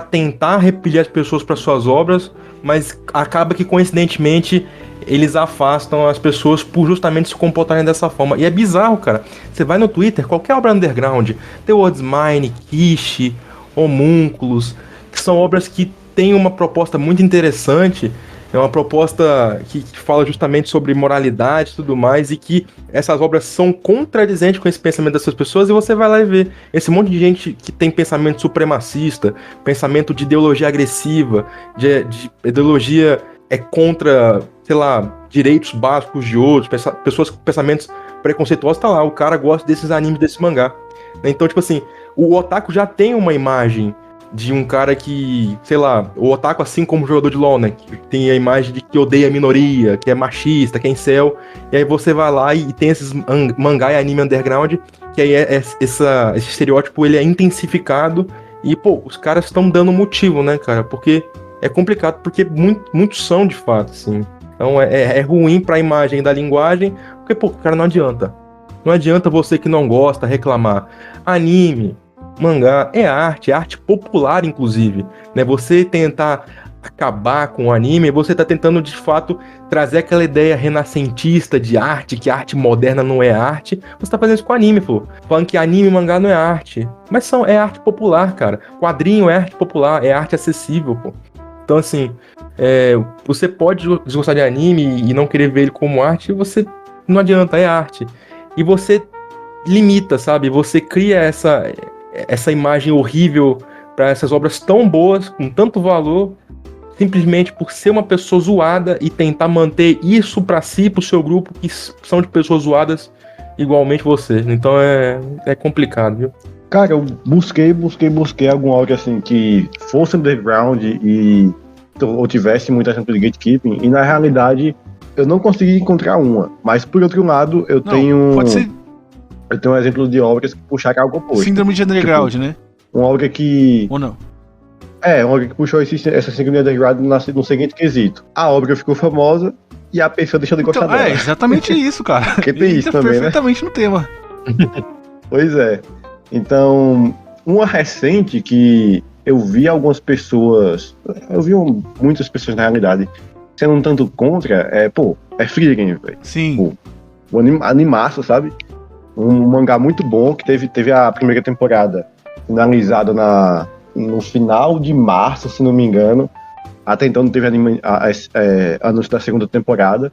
Speaker 4: tentar repelir as pessoas para suas obras, mas acaba que, coincidentemente, eles afastam as pessoas por justamente se comportarem dessa forma. E é bizarro, cara. Você vai no Twitter, qualquer obra underground, The World's Mine, Kishi, Homúnculos, que são obras que têm uma proposta muito interessante. É uma proposta que fala justamente sobre moralidade e tudo mais, e que essas obras são contradizentes com esse pensamento dessas pessoas, e você vai lá e vê esse monte de gente que tem pensamento supremacista, pensamento de ideologia agressiva, de ideologia contra, sei lá, direitos básicos de outros, pessoas com pensamentos preconceituosos, tá lá, o cara gosta desses animes, desse mangá. Então, tipo assim, o otaku já tem uma imagem de um cara que, sei lá, o otaku, assim como o jogador de LoL, né, que tem a imagem de que odeia a minoria, que é machista, que é incel, e aí você vai lá e tem esses mangá e anime underground, que aí esse estereótipo, ele é intensificado, e, pô, os caras estão dando motivo, né, cara, porque é complicado, porque muitos são, de fato, assim. Então é ruim pra imagem da linguagem, porque, pô, cara, não adianta. Não adianta você que não gosta reclamar. Anime, mangá, é arte popular, inclusive, né? Você tentar acabar com o anime, você tá tentando, de fato, trazer aquela ideia renascentista de arte, que a arte moderna não é arte. Você tá fazendo isso com anime, pô. Falando que anime e mangá não é arte. Mas é arte popular, cara. Quadrinho é arte popular, é arte acessível, pô. Então, assim, você pode desgostar de anime e não querer ver ele como arte, você não adianta, é arte. E você limita, sabe? Você cria essa imagem horrível para essas obras tão boas, com tanto valor, simplesmente por ser uma pessoa zoada e tentar manter isso para si, pro seu grupo, que são de pessoas zoadas igualmente você. Então é complicado, viu?
Speaker 5: Cara, eu busquei algum áudio assim que fosse underground ou tivesse muita gente de gatekeeping, e na realidade eu não consegui encontrar uma. Mas por outro lado,
Speaker 2: Pode ser
Speaker 5: eu tenho um exemplo de obras que puxaram algo oposto.
Speaker 2: síndrome de underground, né?
Speaker 5: Uma obra que.
Speaker 2: Ou não?
Speaker 5: Uma obra que puxou essa síndrome de underground no seguinte quesito. A obra ficou famosa e a pessoa deixou de gostar
Speaker 2: Então,
Speaker 5: dela.
Speaker 2: É exatamente isso, cara.
Speaker 5: Porque tem isso também, né?
Speaker 2: Perfeitamente no tema.
Speaker 5: Pois é. Então, uma recente que eu vi algumas pessoas, muitas pessoas na realidade, sendo um tanto contra, é Frieren, velho.
Speaker 2: Sim.
Speaker 5: O animaço, sabe? Um mangá muito bom que teve a primeira temporada finalizada no final de março, se não me engano. Até então não teve anúncio da segunda temporada.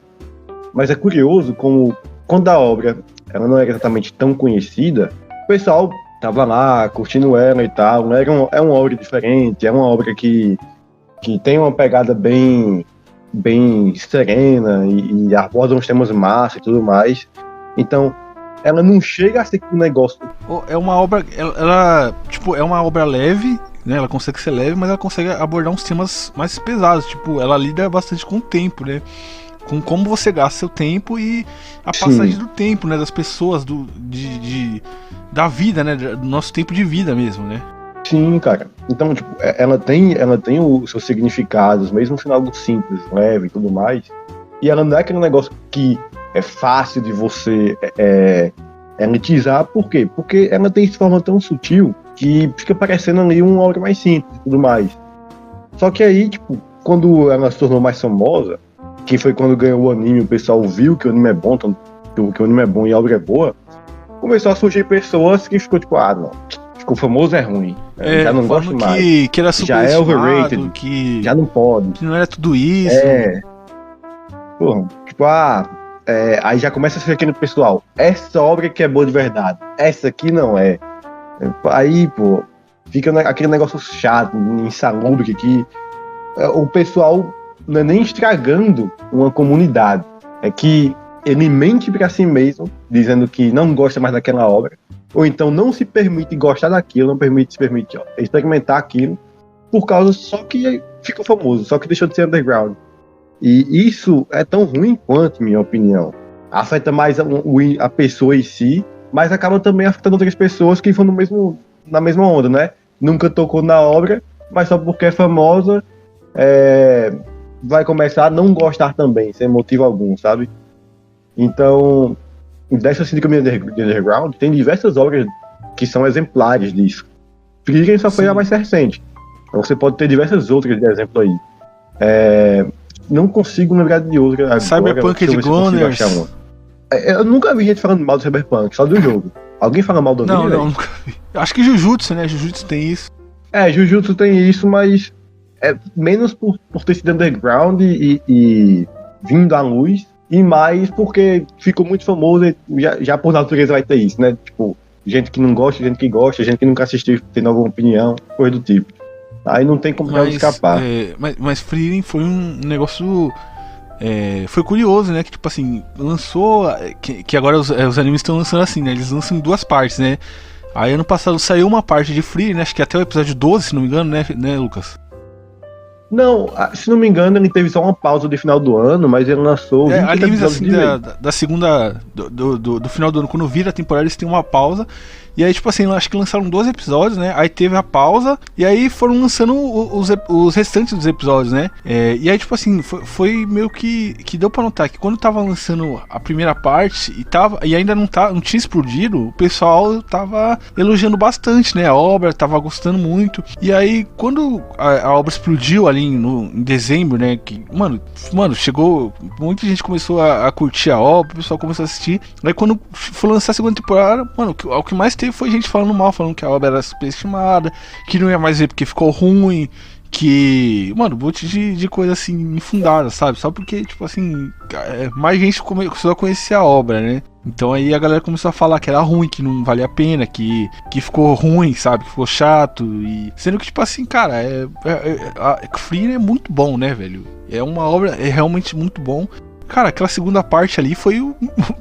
Speaker 5: Mas é curioso como, quando a obra ela não era exatamente tão conhecida, o pessoal tava lá curtindo ela e tal. É uma obra diferente, é uma obra que tem uma pegada bem serena e aborda uns temas massa e tudo mais. Então, ela não chega a ser um negócio.
Speaker 2: É uma obra. Ela tipo, é uma obra leve, né? Ela consegue ser leve, mas ela consegue abordar uns temas mais pesados. Tipo, ela lida bastante com o tempo, né? Com como você gasta seu tempo e a passagem do tempo, né? Das pessoas, da vida, né? Do nosso tempo de vida mesmo, né?
Speaker 5: Sim, cara. Então, tipo, ela tem os seus significados, mesmo no final do simples, leve e tudo mais. E ela não é aquele negócio que é fácil de você elitizar. Por quê? Porque ela tem essa forma tão sutil que fica parecendo ali uma obra mais simples e tudo mais. Só que aí, tipo, quando ela se tornou mais famosa, que foi quando ganhou o anime, o pessoal viu que o anime é bom, que o anime é bom e a obra é boa, começou a surgir pessoas que ficou tipo, não, ficou famoso é ruim. Já não gosto mais.
Speaker 2: Que era
Speaker 5: já é overrated,
Speaker 2: que
Speaker 5: já não pode.
Speaker 2: Que não era tudo isso.
Speaker 5: Porra, tipo, aí já começa a ser aquele pessoal, essa obra que é boa de verdade, essa aqui não é. Aí, pô, fica aquele negócio chato, insalubre que o pessoal não é nem estragando uma comunidade, é que ele mente pra si mesmo, dizendo que não gosta mais daquela obra, ou então não se permite gostar daquilo, não se permite experimentar aquilo, por causa só que ficou famoso, só que deixou de ser underground. E isso é tão ruim quanto, minha opinião. Afeta mais a pessoa em si, mas acaba também afetando outras pessoas que vão na mesma onda, né? Nunca tocou na obra, mas só porque é famosa, vai começar a não gostar também, sem motivo algum, sabe? Então, dessa síndrome de underground, tem diversas obras que são exemplares disso. Frieren só foi a mais recente. Então você pode ter diversas outras de exemplo aí. Não consigo lembrar de outra agora.
Speaker 2: Cyberpunk Edgegunners.
Speaker 5: Eu nunca vi gente falando mal do Cyberpunk, só do jogo. Alguém fala mal do anime?
Speaker 2: Não, nunca vi. Acho que Jujutsu, né? Jujutsu tem isso.
Speaker 5: Jujutsu tem isso, mas é menos por ter sido underground e vindo à luz, e mais porque ficou muito famoso e já por natureza vai ter isso, né? Tipo, gente que não gosta, gente que gosta, gente que nunca assistiu tendo alguma opinião, coisa do tipo. Aí não tem como escapar.
Speaker 2: Mas Frieren foi um negócio... foi curioso, né? Que tipo assim, lançou... Que agora os animes estão lançando assim, né? Eles lançam em 2 partes, né? Aí ano passado saiu uma parte de Frieren, né? Acho que até o episódio 12, se não me engano, né Lucas?
Speaker 5: Não, se não me engano, ele teve só uma pausa de final do ano, mas ele lançou 20
Speaker 2: animes
Speaker 5: episódios
Speaker 2: assim da segunda... Do final do ano, quando vira a temporada, eles têm uma pausa. E aí, tipo assim, acho que lançaram 12 episódios, né? Aí teve a pausa, e aí foram lançando os restantes dos episódios, né? E aí, tipo assim, foi meio que deu pra notar que quando tava lançando a primeira parte e ainda não tinha explodido, o pessoal tava elogiando bastante, né? A obra, tava gostando muito. E aí, quando a obra explodiu ali em dezembro, né? Que, mano, chegou, muita gente começou a curtir a obra, o pessoal começou a assistir. Aí quando foi lançar a segunda temporada, mano, o que mais teve foi gente falando mal, falando que a obra era superestimada, que não ia mais ver porque ficou ruim, que, mano, um monte de coisa assim, infundada, sabe? Só porque, tipo assim, mais gente começou a conhecer a obra, né? Então aí a galera começou a falar que era ruim, que não valia a pena, que ficou ruim, sabe? Que ficou chato. E sendo que, tipo assim, cara, a Frieren é muito bom, né, velho? É uma obra, é realmente muito bom. Cara, aquela segunda parte ali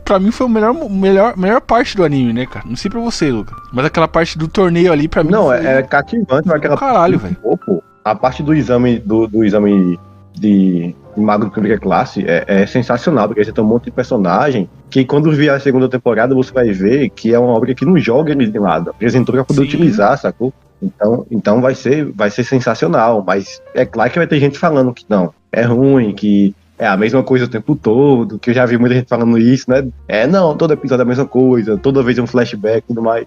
Speaker 2: pra mim foi a melhor parte do anime, né, cara? Não sei pra você, Lucas. Mas aquela parte do torneio ali, pra mim.
Speaker 5: Não, é cativante, mas aquela
Speaker 2: caralho, velho.
Speaker 5: A parte do exame de Mago de primeira classe é sensacional, porque você tem um monte de personagem que quando vier a segunda temporada você vai ver que é uma obra que não joga ele de lado. Apresentou pra poder utilizar, sacou? Então vai ser sensacional, mas é claro que vai ter gente falando que não, é ruim, que é a mesma coisa o tempo todo, que eu já vi muita gente falando isso, né? Não, todo episódio é a mesma coisa, toda vez é um flashback e tudo mais.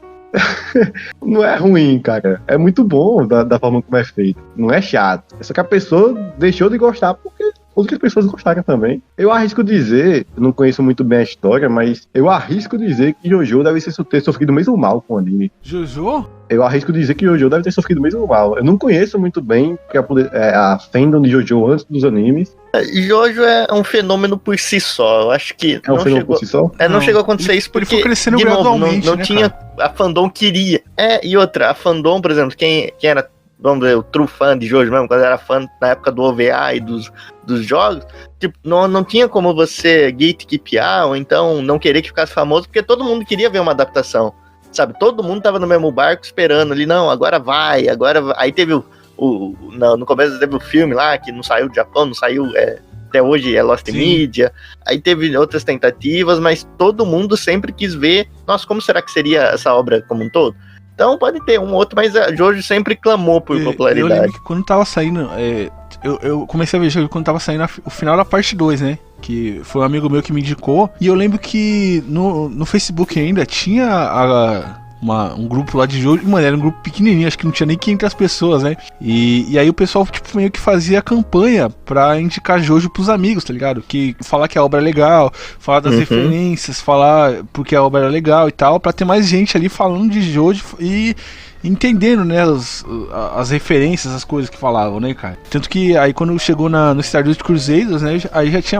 Speaker 5: Não é ruim, cara. É muito bom da forma como é feito. Não é chato. É só que a pessoa deixou de gostar porque outras pessoas gostaram também. Eu arrisco dizer, eu não conheço muito bem a história, mas eu arrisco dizer que Jojo deve ter sofrido o mesmo mal com o anime.
Speaker 2: Jojo?
Speaker 5: Eu arrisco dizer que Jojo deve ter sofrido o mesmo mal. Eu não conheço muito bem a fandom de Jojo antes dos animes.
Speaker 3: Jojo é um fenômeno por si só. Eu acho que
Speaker 5: é um fenômeno por si só?
Speaker 3: Não chegou a acontecer isso porque
Speaker 2: ele foi crescendo gradualmente,
Speaker 3: não tinha, a fandom queria. E outra, a fandom, por exemplo, quem era, vamos dizer, o true fã de Jojo mesmo, quando era fã na época do OVA e dos jogos, tipo, não tinha como você gatekeepear ou então não querer que ficasse famoso, porque todo mundo queria ver uma adaptação, sabe? Todo mundo tava no mesmo barco esperando ali, não, agora vai. Aí teve no começo teve o filme lá, que não saiu do Japão, não saiu, até hoje é Lost in Media, aí teve outras tentativas, mas todo mundo sempre quis ver, nossa, como será que seria essa obra como um todo? Então pode ter um outro, mas a Jojo sempre clamou por popularidade.
Speaker 2: Eu lembro que quando tava saindo, eu comecei a ver Jojo quando tava saindo o final da parte 2, né? Que foi um amigo meu que me indicou. E eu lembro que no Facebook ainda tinha um grupo lá de jogo, mano, era um grupo pequenininho, acho que não tinha nem 500 pessoas, né? E aí o pessoal, tipo, meio que fazia campanha pra indicar Jojo pros amigos, tá ligado? Que falar que a obra é legal, falar das referências, falar porque a obra era legal e tal, pra ter mais gente ali falando de Jojo e entendendo, né, as referências, as coisas que falavam, né, cara? Tanto que aí quando chegou no Stardust Crusaders, né, aí já tinha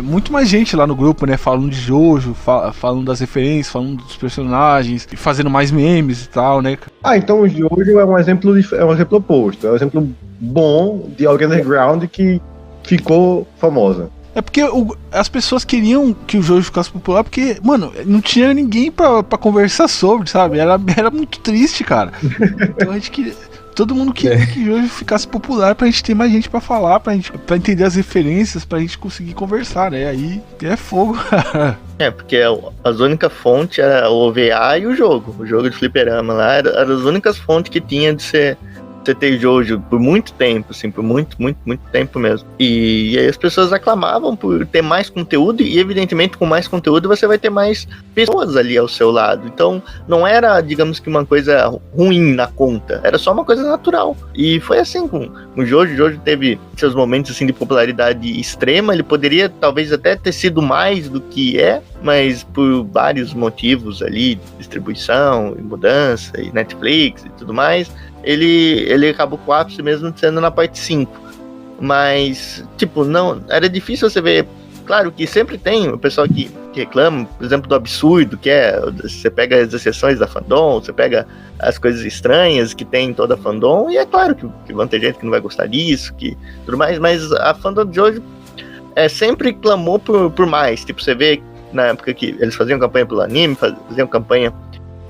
Speaker 2: muito mais gente lá no grupo, né, falando de Jojo, falando das referências, falando dos personagens, fazendo mais memes e tal, né?
Speaker 5: Então o Jojo é um exemplo oposto, é um exemplo bom de algo underground que ficou famosa.
Speaker 2: É porque as pessoas queriam que o Jojo ficasse popular porque, mano, não tinha ninguém pra conversar sobre, sabe? Era muito triste, cara. Então a gente queria... Todo mundo queria que o Jojo ficasse popular pra gente ter mais gente pra falar, pra entender as referências, pra gente conseguir conversar, né? Aí é fogo, cara.
Speaker 3: Porque as únicas fontes era o OVA e o jogo de fliperama lá, eram as únicas fontes que tinha de ser... ter Jojo por muito tempo, assim, por muito tempo mesmo. E aí as pessoas aclamavam por ter mais conteúdo, e evidentemente com mais conteúdo você vai ter mais pessoas ali ao seu lado. Então não era, digamos que uma coisa ruim na conta, era só uma coisa natural. E foi assim com o Jojo. O Jojo teve seus momentos assim de popularidade extrema, ele poderia talvez até ter sido mais do que é, mas por vários motivos ali, distribuição, e mudança, e Netflix e tudo mais, ele acabou com o ápice mesmo sendo na parte 5. Mas, tipo, não, era difícil você ver. Claro que sempre tem o pessoal que reclama, por exemplo, do absurdo, que é, você pega as exceções da fandom, você pega as coisas estranhas que tem em toda a fandom, e é claro que vão ter gente que não vai gostar disso, que tudo mais, mas a fandom de hoje sempre clamou por mais. Tipo, você vê na época que eles faziam campanha pelo anime,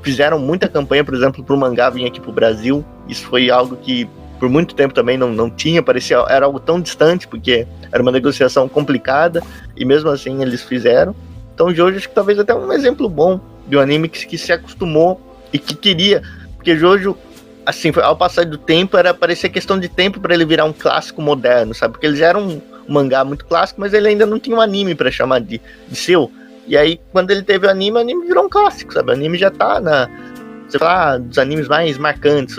Speaker 3: fizeram muita campanha, por exemplo, pro mangá vir aqui pro Brasil. Isso foi algo que por muito tempo também não tinha, era algo tão distante, porque era uma negociação complicada, e mesmo assim eles fizeram. Então Jojo acho que talvez até um exemplo bom de um anime que se acostumou e que queria, porque Jojo, assim, ao passar do tempo, parecia questão de tempo para ele virar um clássico moderno, sabe? Porque ele já era um mangá muito clássico, mas ele ainda não tinha um anime para chamar de seu. E aí, quando ele teve o anime virou um clássico, sabe? O anime já tá dos animes mais marcantes.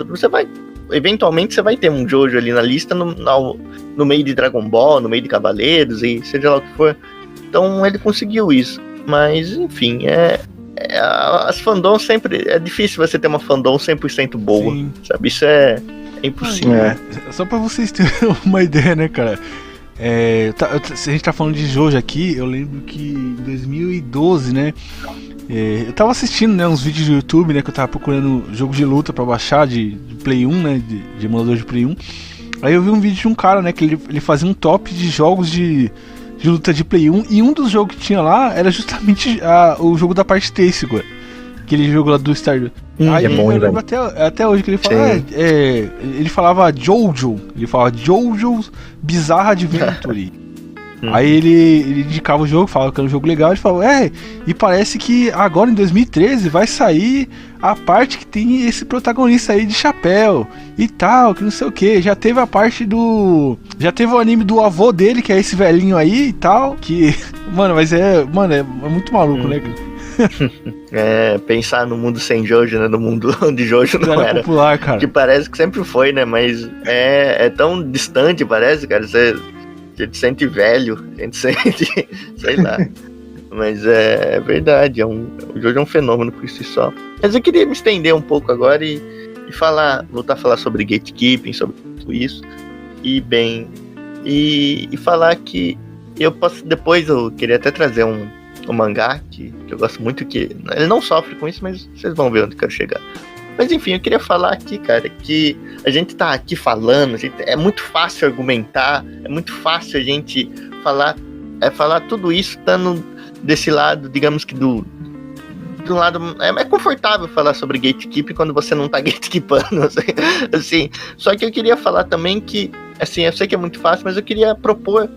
Speaker 3: Eventualmente você vai ter um Jojo ali na lista, no meio de Dragon Ball, no meio de Cavaleiros, e seja lá o que for. Então ele conseguiu isso. Mas, enfim, as fandoms sempre... É difícil você ter uma fandom 100% boa, sim, sabe? Isso é impossível.
Speaker 2: Só pra vocês terem uma ideia, né, cara? Se a gente tá falando de Jojo aqui, eu lembro que em 2012, né, eu tava assistindo, né, uns vídeos do YouTube, né, que eu tava procurando jogo de luta pra baixar de Play 1, né, de emulador de Play 1. Aí eu vi um vídeo de um cara, né, que ele fazia um top de jogos de luta de Play 1, e um dos jogos que tinha lá era justamente o jogo da parte 3, aquele jogo lá do Stardew. Aí
Speaker 5: é bom,
Speaker 2: eu lembro até hoje que ele fala, ele falava Jojo, Jojo's Bizarre Adventure. Aí ele indicava o jogo, falava que era um jogo legal, ele falou, e parece que agora em 2013 vai sair a parte que tem esse protagonista aí de chapéu e tal, que não sei o que. Já teve a parte já teve o anime do avô dele, que é esse velhinho aí e tal, que, mano, mas é muito maluco, né, cara?
Speaker 3: Pensar no mundo sem Jojo, né? No mundo onde Jojo não era
Speaker 2: popular, cara.
Speaker 3: Que parece que sempre foi, né? Mas é tão distante, parece, cara. A gente sente velho, a gente sente, sei lá. Mas é verdade, o Jojo é um fenômeno por si só. Mas eu queria me estender um pouco agora e voltar a falar sobre gatekeeping, sobre tudo isso. E falar que depois eu queria até trazer um mangá que eu gosto muito, que ele não sofre com isso, mas vocês vão ver onde eu quero chegar. Mas enfim, eu queria falar aqui, cara, que a gente tá aqui falando, é muito fácil argumentar, é muito fácil a gente falar tudo isso estando desse lado, digamos que do lado, é confortável falar sobre gatekeeping quando você não tá gatekeepando, assim. Só que eu queria falar também que, assim, eu sei que é muito fácil, mas eu queria propor,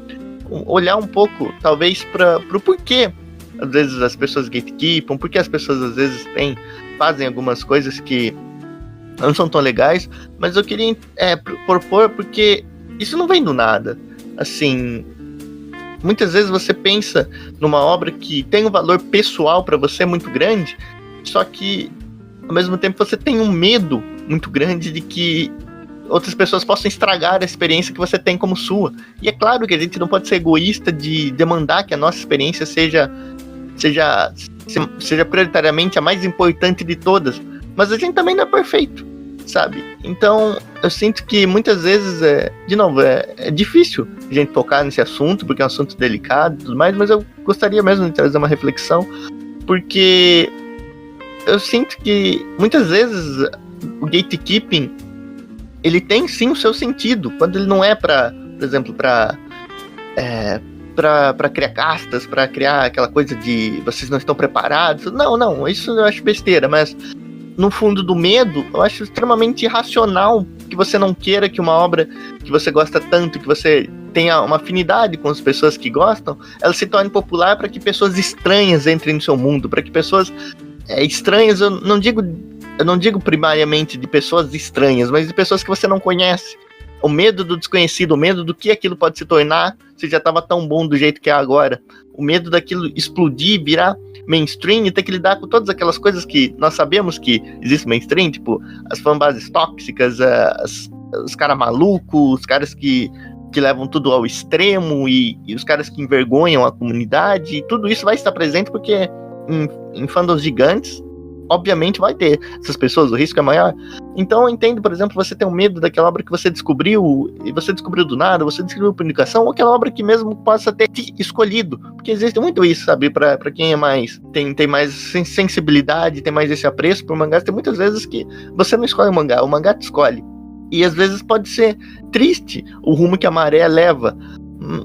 Speaker 3: olhar um pouco, talvez, pro porquê às vezes as pessoas gatekeepam, porque as pessoas às vezes fazem algumas coisas que não são tão legais, mas eu queria propor, porque isso não vem do nada. Assim, muitas vezes você pensa numa obra que tem um valor pessoal para você muito grande, só que ao mesmo tempo você tem um medo muito grande de que outras pessoas possam estragar a experiência que você tem como sua. E é claro que a gente não pode ser egoísta de demandar que a nossa experiência seja prioritariamente a mais importante de todas, mas a gente também não é perfeito, sabe? Então eu sinto que muitas vezes é difícil a gente tocar nesse assunto, porque é um assunto delicado e tudo mais, mas eu gostaria mesmo de trazer uma reflexão, porque eu sinto que muitas vezes o gatekeeping, ele tem sim o seu sentido, quando ele não é por exemplo, para criar castas, para criar aquela coisa de vocês não estão preparados. Não, isso eu acho besteira, mas no fundo do medo, eu acho extremamente irracional que você não queira que uma obra que você gosta tanto, que você tenha uma afinidade com as pessoas que gostam, ela se torne popular para que pessoas estranhas entrem no seu mundo, para que pessoas estranhas, eu não digo primariamente de pessoas estranhas, mas de pessoas que você não conhece. O medo do desconhecido, o medo do que aquilo pode se tornar se já estava tão bom do jeito que é agora. O medo daquilo explodir, virar mainstream e ter que lidar com todas aquelas coisas que nós sabemos que existe mainstream, tipo as fanbases tóxicas, os caras malucos, os caras que levam tudo ao extremo e os caras que envergonham a comunidade. E tudo isso vai estar presente porque em fandoms gigantes, obviamente vai ter essas pessoas, o risco é maior. Então eu entendo, por exemplo, você ter um medo daquela obra que você descobriu, e você descobriu do nada, você descobriu por indicação, ou aquela obra que mesmo possa ter te escolhido, porque existe muito isso, sabe, pra quem é mais, tem mais sensibilidade, tem mais esse apreço por mangás, tem muitas vezes que você não escolhe o mangá te escolhe, e às vezes pode ser triste o rumo que a maré leva.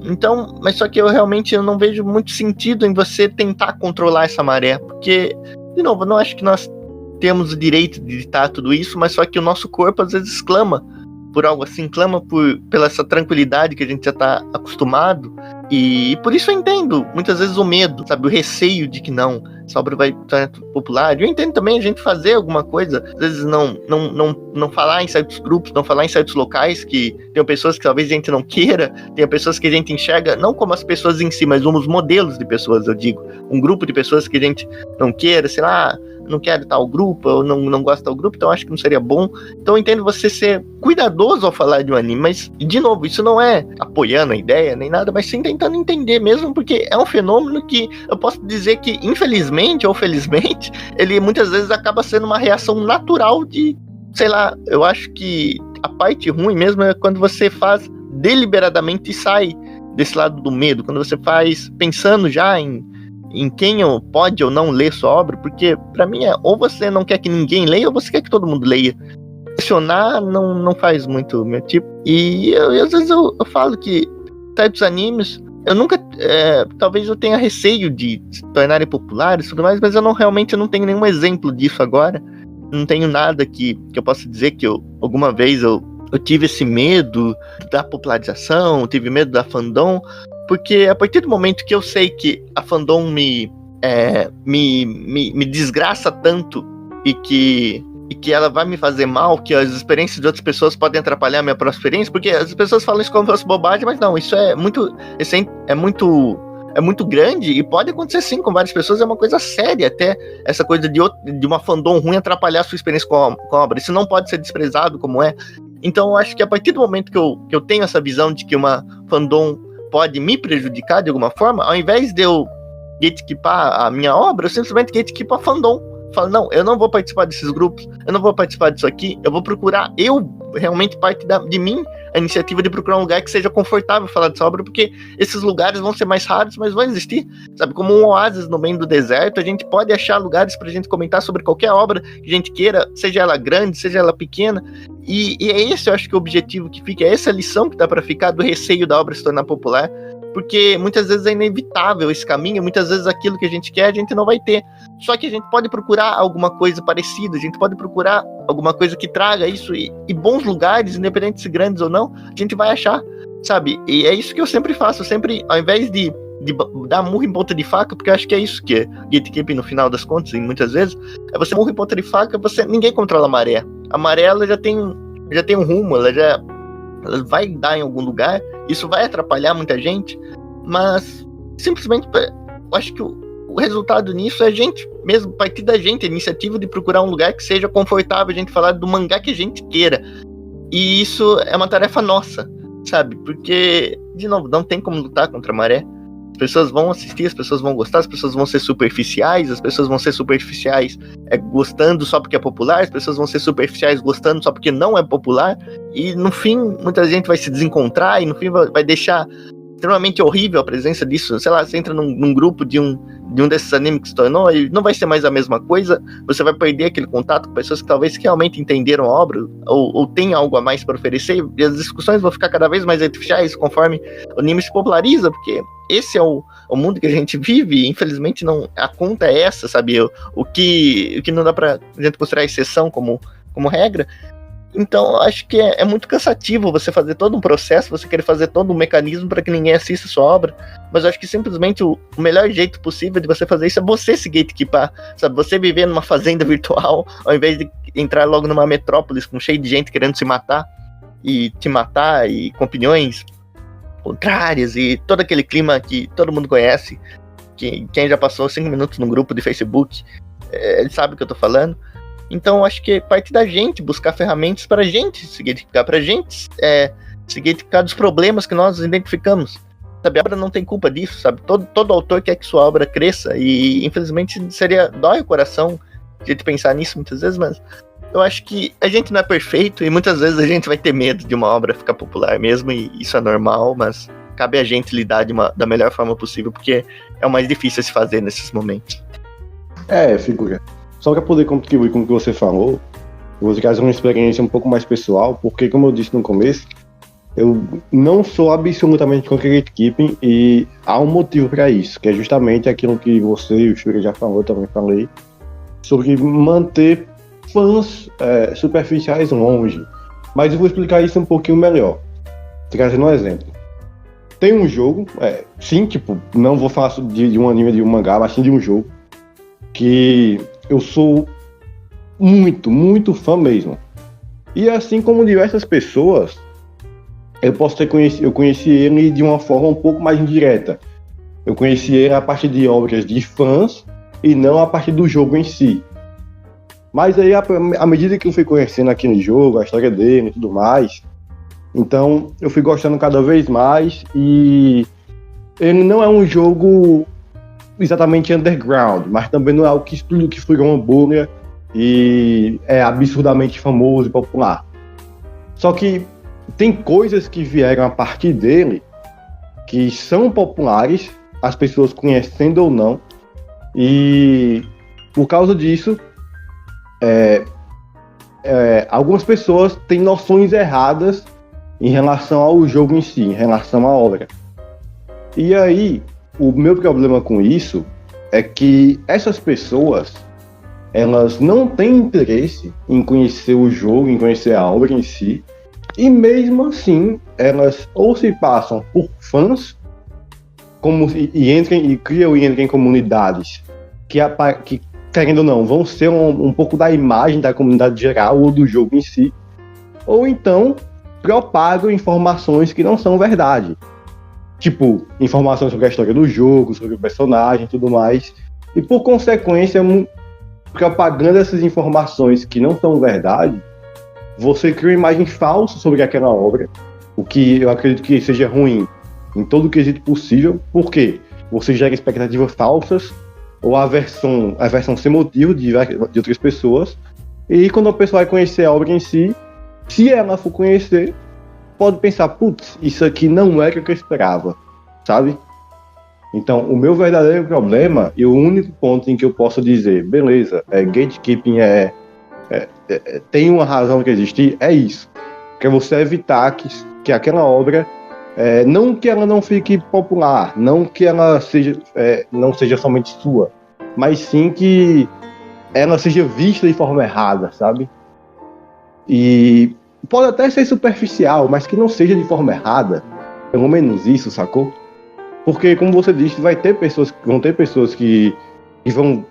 Speaker 3: Então, mas só que eu não vejo muito sentido em você tentar controlar essa maré, porque de novo, eu não acho que nós temos o direito de ditar tudo isso, mas só que o nosso corpo às vezes clama por algo assim, clama pela essa tranquilidade que a gente já está acostumado, e por isso eu entendo muitas vezes o medo, sabe, o receio de que não, essa obra vai estar popular. Eu entendo também a gente fazer alguma coisa, às vezes não falar em certos grupos, não falar em certos locais que tem pessoas que talvez a gente não queira, tem pessoas que a gente enxerga não como as pessoas em si, mas como os modelos de pessoas, eu digo, um grupo de pessoas que a gente não queira, sei lá, não quero tal grupo, ou não gosto de tal grupo, então acho que não seria bom. Então eu entendo você ser cuidadoso ao falar de um anime, mas, de novo, isso não é apoiando a ideia, nem nada, mas sim tentando entender mesmo, porque é um fenômeno que eu posso dizer que, infelizmente ou felizmente, ele muitas vezes acaba sendo uma reação natural de, sei lá, eu acho que a parte ruim mesmo é quando você faz deliberadamente e sai desse lado do medo, quando você faz pensando já em quem pode ou não ler sua obra, porque pra mim ou você não quer que ninguém leia, ou você quer que todo mundo leia. Pressionar não faz muito meu tipo. E às vezes eu falo que certos animes, eu nunca, talvez eu tenha receio de se tornarem populares e tudo mais, mas eu realmente não tenho nenhum exemplo disso agora. Não tenho nada que eu possa dizer que alguma vez eu tive esse medo da popularização, tive medo da fandom, porque a partir do momento que eu sei que a fandom me desgraça tanto e que ela vai me fazer mal, que as experiências de outras pessoas podem atrapalhar a minha própria experiência, porque as pessoas falam isso como se fosse bobagem, mas não, isso é muito grande e pode acontecer sim com várias pessoas, é uma coisa séria até, essa coisa de uma fandom ruim atrapalhar a sua experiência com a obra, isso não pode ser desprezado como é. Então eu acho que a partir do momento que eu tenho essa visão de que uma fandom pode me prejudicar de alguma forma, ao invés de eu gatekeepar a minha obra, eu simplesmente gatekeepo a fandom. Falo, não, eu não vou participar desses grupos, eu não vou participar disso aqui, eu vou procurar, realmente parte de mim, a iniciativa de procurar um lugar que seja confortável falar dessa obra, porque esses lugares vão ser mais raros, mas vão existir, sabe, como um oásis no meio do deserto, a gente pode achar lugares pra gente comentar sobre qualquer obra que a gente queira, seja ela grande, seja ela pequena, e é esse, eu acho que o objetivo que fica, é essa lição que dá pra ficar do receio da obra se tornar popular, porque muitas vezes é inevitável esse caminho, muitas vezes aquilo que a gente quer a gente não vai ter, só que a gente pode procurar alguma coisa parecida, a gente pode procurar alguma coisa que traga isso, e bons lugares, independente se grandes ou não, a gente vai achar, sabe, e é isso que eu sempre faço, ao invés de dar murro em ponta de faca, porque eu acho que é isso que é gatekeeping no final das contas, e muitas vezes, é você murro em ponta de faca, ninguém controla a maré ela já tem um rumo, ela vai dar em algum lugar, isso vai atrapalhar muita gente, mas simplesmente eu acho que o resultado nisso é a gente mesmo, partir da gente, a iniciativa de procurar um lugar que seja confortável a gente falar do mangá que a gente queira. E isso é uma tarefa nossa, sabe? Porque, de novo, não tem como lutar contra a maré. As pessoas vão assistir, as pessoas vão gostar, as pessoas vão ser superficiais, gostando só porque é popular, as pessoas vão ser superficiais gostando só porque não é popular, e no fim, muita gente vai se desencontrar, e no fim vai deixar extremamente horrível a presença disso. Sei lá, você entra num grupo de um desses animes que se tornou, e não vai ser mais a mesma coisa, você vai perder aquele contato com pessoas que talvez realmente entenderam a obra, ou tem algo a mais para oferecer, e as discussões vão ficar cada vez mais artificiais conforme o anime se populariza, porque esse é o mundo que a gente vive, e infelizmente não, a conta é essa, sabe? O que não dá pra gente considerar exceção como regra. Então, eu acho que é muito cansativo você fazer todo um processo, você querer fazer todo um mecanismo para que ninguém assista a sua obra, mas eu acho que simplesmente o melhor jeito possível de você fazer isso é você se gatekeepar, sabe? Você viver numa fazenda virtual, ao invés de entrar logo numa metrópolis com cheio de gente querendo se matar, e te matar, e com opiniões contrárias, e todo aquele clima que todo mundo conhece, que quem já passou 5 minutos num grupo de Facebook, ele sabe o que eu tô falando. Então, eu acho que parte da gente buscar ferramentas para a gente se identificar, para a gente se identificar dos problemas que nós identificamos. Sabe, a obra não tem culpa disso, sabe? Todo autor quer que sua obra cresça, e infelizmente dói o coração de gente pensar nisso muitas vezes, mas eu acho que a gente não é perfeito, e muitas vezes a gente vai ter medo de uma obra ficar popular mesmo, e isso é normal, mas cabe a gente lidar da melhor forma possível, porque é o mais difícil a se fazer nesses momentos.
Speaker 5: Figura. Só para poder contribuir com o que você falou, eu vou trazer uma experiência um pouco mais pessoal, porque, como eu disse no começo, eu não sou absolutamente contra gatekeeping, e há um motivo para isso, que é justamente aquilo que você e o Shuri já falou, eu também falei, sobre manter fãs superficiais longe. Mas eu vou explicar isso um pouquinho melhor, trazendo um exemplo. Tem um jogo, não vou falar de um anime, de um mangá, mas sim de um jogo, que eu sou muito, muito fã mesmo. E assim como diversas pessoas, eu conheci ele de uma forma um pouco mais indireta. Eu conheci ele a partir de obras de fãs e não a partir do jogo em si. Mas aí, à medida que eu fui conhecendo aquele jogo, a história dele e tudo mais, então eu fui gostando cada vez mais, e ele não é um jogo exatamente underground, mas também não é algo que explodiu, que furou uma bolha e é absurdamente famoso e popular. Só que tem coisas que vieram a partir dele que são populares, as pessoas conhecendo ou não, e por causa disso, algumas pessoas têm noções erradas em relação ao jogo em si, em relação à obra. E aí, o meu problema com isso é que essas pessoas, elas não têm interesse em conhecer o jogo, em conhecer a obra em si, e mesmo assim, elas ou se passam por fãs, e criam em comunidades que, querendo ou não, vão ser um pouco da imagem da comunidade geral ou do jogo em si, ou então propagam informações que não são verdade. Tipo, informações sobre a história do jogo, sobre o personagem e tudo mais. E por consequência, propagando essas informações que não são verdade, você cria uma imagem falsa sobre aquela obra, o que eu acredito que seja ruim em todo o quesito possível, porque você gera expectativas falsas, ou a versão sem motivo de outras pessoas, e quando a pessoa vai conhecer a obra em si, se ela for conhecer, pode pensar, putz, isso aqui não é o que eu esperava, sabe? Então, o meu verdadeiro problema, e o único ponto em que eu posso dizer, beleza, gatekeeping tem uma razão que existir, é isso. Que é você evitar que aquela obra, não que ela não fique popular, não que ela não seja somente sua, mas sim que ela seja vista de forma errada, sabe? E pode até ser superficial, mas que não seja de forma errada. Pelo menos isso, sacou? Porque, como você disse, vão ter pessoas que vão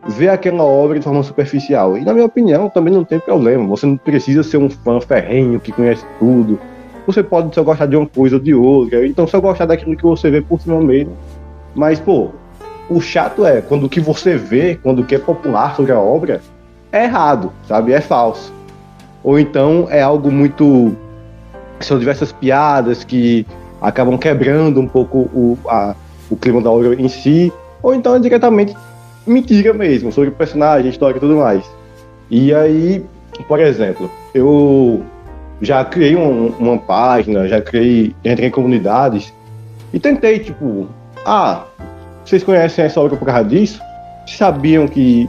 Speaker 5: ver aquela obra de forma superficial. E, na minha opinião, também não tem problema. Você não precisa ser um fã ferrenho que conhece tudo. Você pode só gostar de uma coisa ou de outra. Então, só gostar daquilo que você vê por cima mesmo. Mas, pô, o chato é quando o que você vê, quando o que é popular sobre a obra é errado, sabe? É falso. Ou então é algo muito... São diversas piadas que acabam quebrando um pouco o clima da obra em si, ou então é diretamente mentira mesmo, sobre o personagem, história e tudo mais. E aí, por exemplo, eu já criei uma página, entrei em comunidades e tentei, tipo, vocês conhecem essa obra por causa disso? Sabiam que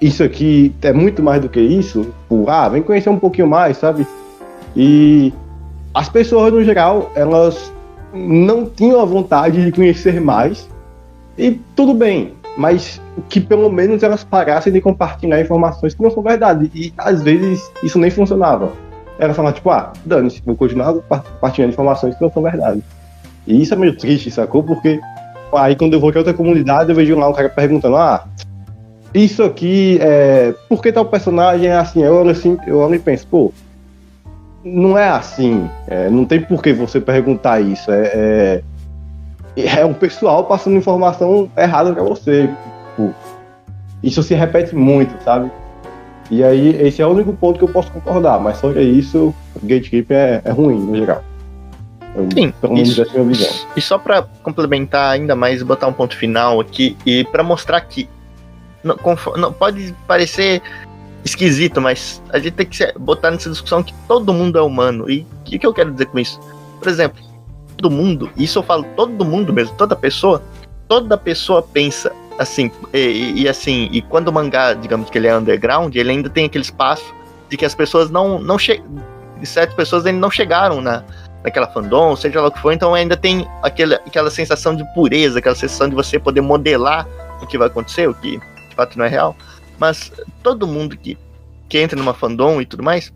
Speaker 5: isso aqui é muito mais do que isso? Tipo, vem conhecer um pouquinho mais, sabe? E as pessoas, no geral, elas não tinham a vontade de conhecer mais, e tudo bem, mas que pelo menos elas parassem de compartilhar informações que não são verdade, e às vezes isso nem funcionava. Elas falavam, tipo, dane-se, vou continuar compartilhando informações que não são verdade. E isso é meio triste, sacou? Porque aí quando eu vou em outra comunidade, eu vejo lá um cara perguntando, isso aqui por que tal personagem é assim? Eu olho e penso, pô, não é assim, não tem por que você perguntar isso, é um pessoal passando informação errada pra você, tipo, isso se repete muito, sabe? E aí, esse é o único ponto que eu posso concordar, mas fora isso, o gatekeeping é ruim, no geral.
Speaker 3: Sim,
Speaker 5: pelo menos essa é a minha visão.
Speaker 3: E só pra complementar ainda mais e botar um ponto final aqui, e pra mostrar que não pode parecer esquisito, mas a gente tem que botar nessa discussão que todo mundo é humano. E o que eu quero dizer com isso? Por exemplo, todo mundo, isso eu falo todo mundo mesmo, toda pessoa pensa assim, e quando o mangá, digamos que ele é underground, ele ainda tem aquele espaço de que as pessoas não chegam, certas pessoas ainda não chegaram naquela fandom, seja lá o que for, então ainda tem aquela sensação de pureza, aquela sensação de você poder modelar o que vai acontecer, o que de fato não é real. Mas todo mundo que entra numa fandom e tudo mais,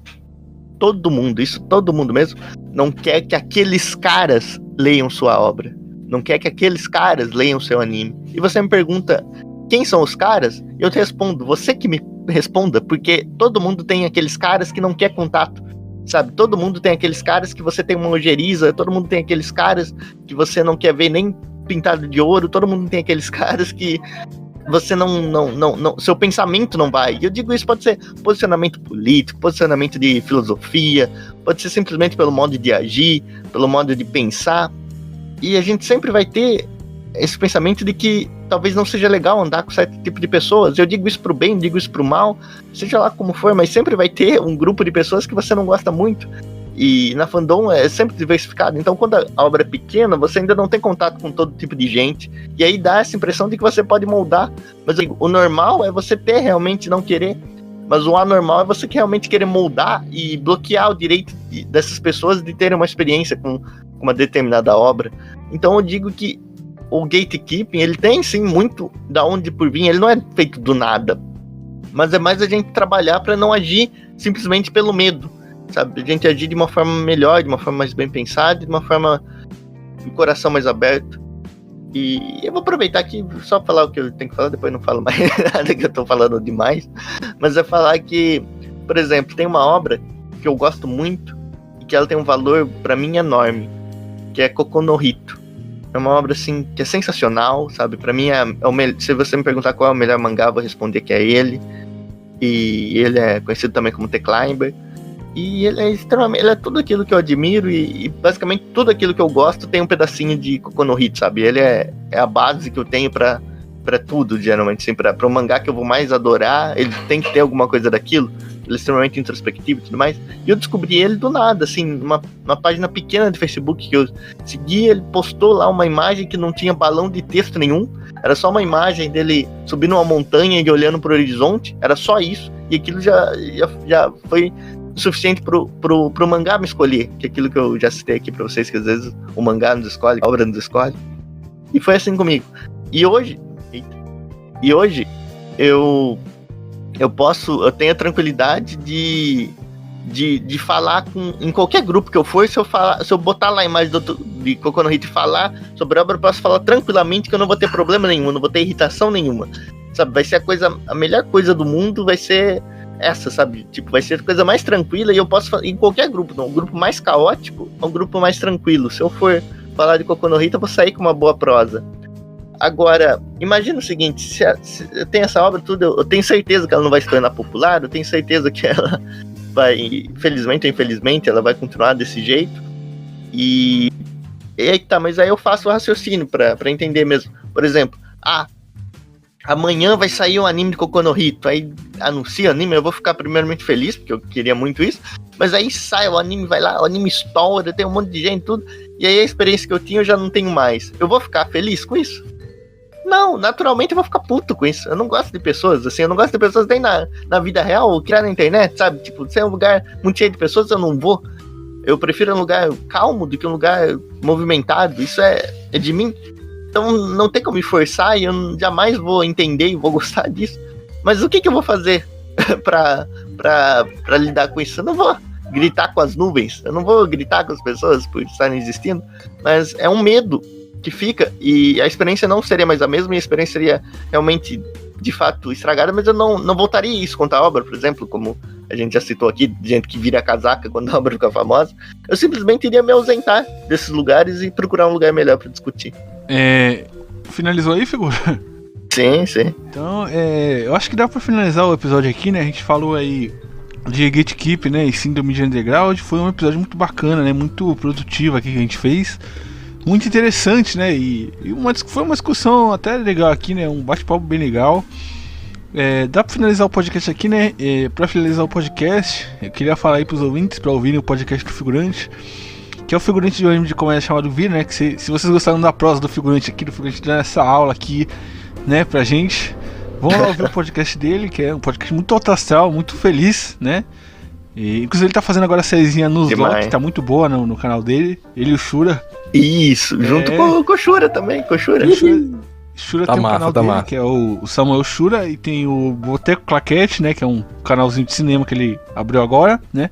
Speaker 3: todo mundo mesmo, não quer que aqueles caras leiam sua obra, não quer que aqueles caras leiam seu anime. E você me pergunta, quem são os caras? Eu te respondo, você que me responda, porque todo mundo tem aqueles caras que não quer contato, sabe? Todo mundo tem aqueles caras que você tem uma ojeriza, todo mundo tem aqueles caras que você não quer ver nem pintado de ouro, todo mundo tem aqueles caras que você não, seu pensamento não vai. E eu digo isso, pode ser posicionamento político, posicionamento de filosofia, pode ser simplesmente pelo modo de agir, pelo modo de pensar. E a gente sempre vai ter esse pensamento de que talvez não seja legal andar com certo tipo de pessoas. Eu digo isso pro bem, digo isso pro mal, seja lá como for, mas sempre vai ter um grupo de pessoas que você não gosta muito. E na fandom é sempre diversificado. Então, quando a obra é pequena, você ainda não tem contato com todo tipo de gente. E aí dá essa impressão de que você pode moldar. Mas eu digo, o normal é você ter realmente não querer. Mas o anormal é você realmente querer moldar e bloquear o direito dessas pessoas de terem uma experiência com uma determinada obra. Então eu digo que o gatekeeping, ele tem sim muito da onde por vir. Ele não é feito do nada. Mas é mais a gente trabalhar para não agir simplesmente pelo medo. Sabe, a gente agir de uma forma melhor, de uma forma mais bem pensada, de uma forma com o coração mais aberto. E eu vou aproveitar aqui só falar o que eu tenho que falar, depois não falo mais nada que eu tô falando demais. Mas é falar que, por exemplo, tem uma obra que eu gosto muito e que ela tem um valor pra mim enorme, que é Koku no Hito. É uma obra assim que é sensacional, sabe? Pra mim é o melhor. Se você me perguntar qual é o melhor mangá, eu vou responder que é ele. E ele é conhecido também como The Climber. E ele é extremamente, ele é tudo aquilo que eu admiro e basicamente tudo aquilo que eu gosto tem um pedacinho de Koku no Hito, sabe? Ele é a base que eu tenho pra tudo, geralmente, assim, pra um mangá que eu vou mais adorar, ele tem que ter alguma coisa daquilo. Ele é extremamente introspectivo e tudo mais. E eu descobri ele do nada, assim, numa página pequena de Facebook que eu segui, ele postou lá uma imagem que não tinha balão de texto nenhum, era só uma imagem dele subindo uma montanha e olhando pro horizonte, era só isso, e aquilo já foi o suficiente pro mangá me escolher, que é aquilo que eu já citei aqui pra vocês, que às vezes o mangá nos escolhe, a obra nos escolhe. E foi assim comigo. E hoje eu tenho a tranquilidade de falar em qualquer grupo que eu for, se eu botar lá a imagem de Koku no Hito e falar sobre a obra, eu posso falar tranquilamente que eu não vou ter problema nenhum, não vou ter irritação nenhuma, sabe? Vai ser a melhor coisa do mundo, vai ser essa, sabe? Tipo, vai ser a coisa mais tranquila, e eu posso falar em qualquer grupo, não, um grupo mais caótico ou um grupo mais tranquilo. Se eu for falar de Koku no Hito, eu vou sair com uma boa prosa. Agora, imagina o seguinte, se eu tenho essa obra, tudo, eu tenho certeza que ela não vai se tornar popular, eu tenho certeza que ela vai, felizmente ou infelizmente, ela vai continuar desse jeito. E aí tá, mas aí eu faço o raciocínio pra entender mesmo. Por exemplo, amanhã vai sair um anime de Boku no Hero, aí anuncia o anime, eu vou ficar primeiramente feliz, porque eu queria muito isso, mas aí sai o anime, vai lá, o anime estoura, tem um monte de gente, tudo, e aí a experiência que eu tinha eu já não tenho mais. Eu vou ficar feliz com isso? Não, naturalmente eu vou ficar puto com isso. Eu não gosto de pessoas, assim, eu não gosto de pessoas nem na vida real, ou criar na internet, sabe? Tipo, se é um lugar muito cheio de pessoas, eu não vou. Eu prefiro um lugar calmo do que um lugar movimentado. Isso é de mim. Então não tem como me forçar e eu jamais vou entender e vou gostar disso. Mas o que eu vou fazer pra lidar com isso? Eu não vou gritar com as nuvens, eu não vou gritar com as pessoas por estarem existindo, mas é um medo que fica, e a experiência não seria mais a mesma, e a experiência seria realmente, de fato, estragada, mas eu não voltaria a isso contra a obra, por exemplo, como a gente já citou aqui, gente que vira casaca quando a obra fica famosa. Eu simplesmente iria me ausentar desses lugares e procurar um lugar melhor pra discutir.
Speaker 2: Finalizou aí, figura?
Speaker 3: Sim.
Speaker 2: Então, eu acho que dá pra finalizar o episódio aqui, né? A gente falou aí de Gatekeep, né? E Síndrome de Underground. Foi um episódio muito bacana, né? Muito produtivo aqui que a gente fez. Muito interessante, né? E foi uma discussão até legal aqui, né? Um bate-papo bem legal. Dá pra finalizar o podcast aqui, né? Pra finalizar o podcast, eu queria falar aí pros ouvintes pra ouvirem o podcast do Figurante, que é o figurante de um anime de comédia chamado Vira, né? Que se vocês gostaram da prosa do Figurante aqui, do Figurante dando essa aula aqui, né, pra gente, vão lá ouvir o podcast dele, que é um podcast muito alto astral, muito feliz, né? E, inclusive ele tá fazendo agora a sériezinha nos Loki, que tá muito boa no canal dele, ele e o Shura.
Speaker 3: Isso, junto com o Shura também, com o Shura.
Speaker 2: Shura
Speaker 4: tá
Speaker 2: tem um
Speaker 4: massa,
Speaker 2: canal
Speaker 4: tá
Speaker 2: dele,
Speaker 4: massa.
Speaker 2: que é o Samuel Shura, e tem o Boteco Claquete, né, que é um canalzinho de cinema que ele abriu agora, né?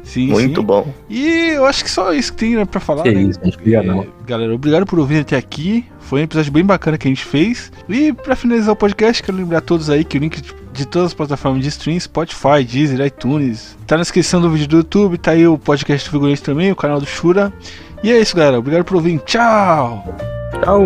Speaker 2: Sim,
Speaker 3: muito
Speaker 2: sim.
Speaker 3: bom.
Speaker 2: E eu acho que só isso que tem, né, pra falar,
Speaker 4: Que
Speaker 2: né?
Speaker 4: isso, gente, obrigadão.
Speaker 2: Galera, obrigado por ouvir até aqui. Foi um episódio bem bacana que a gente fez. E pra finalizar o podcast, quero lembrar a todos aí que o link de todas as plataformas de stream, Spotify, Deezer, iTunes, tá na descrição do vídeo do YouTube, tá aí o podcast do Figurante também, o canal do Shura. E é isso, galera. Obrigado por ouvir. Tchau!
Speaker 4: Tchau.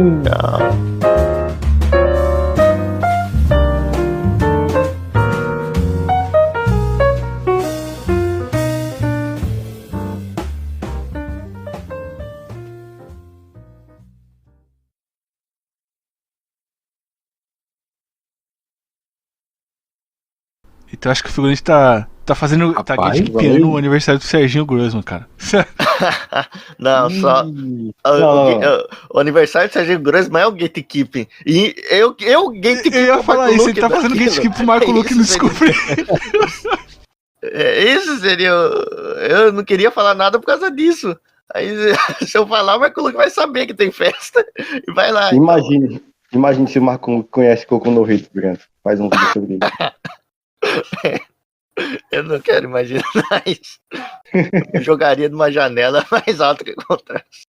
Speaker 2: Então acho que o Figurante tá fazendo. Tá
Speaker 4: Rapaz,
Speaker 2: gatekeepando o aniversário do Serginho Grossman, cara.
Speaker 3: Não, só. O aniversário do Serginho Grossman é o gatekeeping. E eu gatekeep.
Speaker 2: Eu ia falar isso, ele tá fazendo gatekeep pro Marco Luque no Descobrir.
Speaker 3: Esse seria. Eu não queria falar nada por causa disso. Aí, se eu falar, o Marco Luque vai saber que tem festa e vai lá.
Speaker 5: Imagine se o Marco conhece Boku no Hero, Branco. Faz um vídeo sobre ele.
Speaker 3: Eu não quero imaginar isso. Eu jogaria numa janela mais alta que encontrasse.